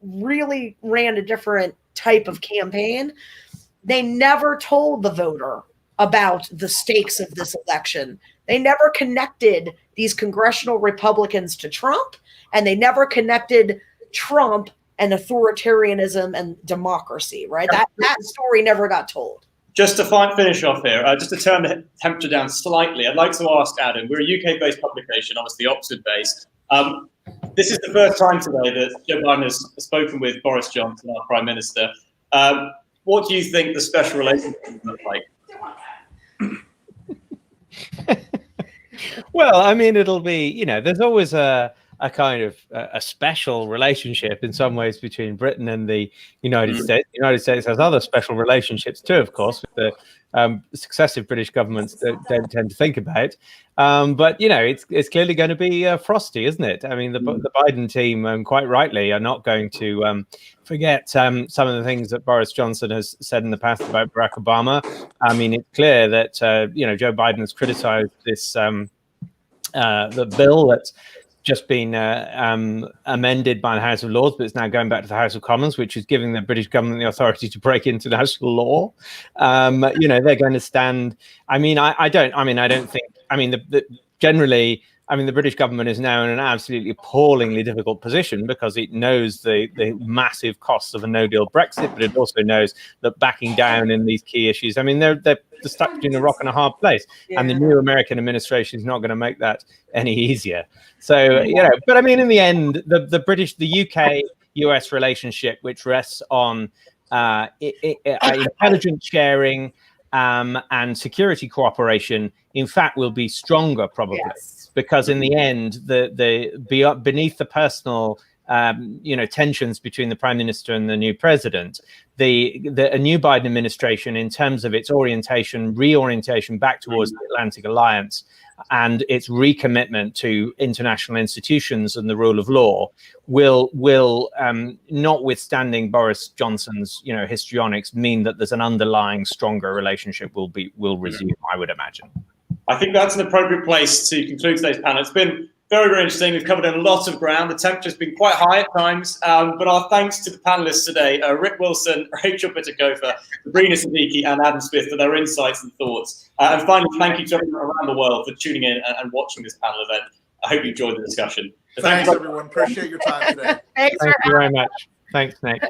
really ran a different type of campaign. They never told the voter about the stakes of this election. They never connected these congressional Republicans to Trump, and they never connected Trump and authoritarianism and democracy, right? That story never got told. Just to finish off here, just to turn the temperature down slightly, I'd like to ask Adam, we're a UK-based publication, obviously Oxford-based. This is the first time today that Joe Biden has spoken with Boris Johnson, our Prime Minister. What do you think the special relationship look like? Well, I mean, it'll be, there's always a kind of a special relationship in some ways between Britain and the United States. The United States has other special relationships too, of course, with the successive British governments that don't tend to think about. But, it's clearly going to be frosty, isn't it? I mean, the Biden team, quite rightly, are not going to forget some of the things that Boris Johnson has said in the past about Barack Obama. I mean, it's clear that, Joe Biden has criticized this the bill that just been amended by the House of Lords, but it's now going back to the House of Commons, which is giving the British government the authority to break international law. They're going to stand. I don't think. Generally, the British government is now in an absolutely appallingly difficult position because it knows the massive costs of a no-deal Brexit, but it also knows that backing down in these key issues. They're stuck between a rock and a hard place, and the new American administration is not going to make that any easier. So, but in the end, the UK-US relationship, which rests on intelligence sharing and security cooperation, in fact, will be stronger probably. Yes. Because in the end, beneath the personal, tensions between the Prime Minister and the new president, a new Biden administration, in terms of its reorientation back towards the Atlantic Alliance and its recommitment to international institutions and the rule of law, will notwithstanding Boris Johnson's histrionics, mean that there's an underlying stronger relationship will resume, I would imagine. I think that's an appropriate place to conclude today's panel. It's been very, very interesting. We've covered a lot of ground. The temperature's been quite high at times, but our thanks to the panelists today, Rick Wilson, Rachel Bitecofer, Sabrina Siddiqui, and Adam Smith for their insights and thoughts. And finally, thank you to everyone around the world for tuning in and watching this panel event. I hope you enjoyed the discussion. Thanks everyone. Appreciate your time today. Thank you very much. Thanks, Nick.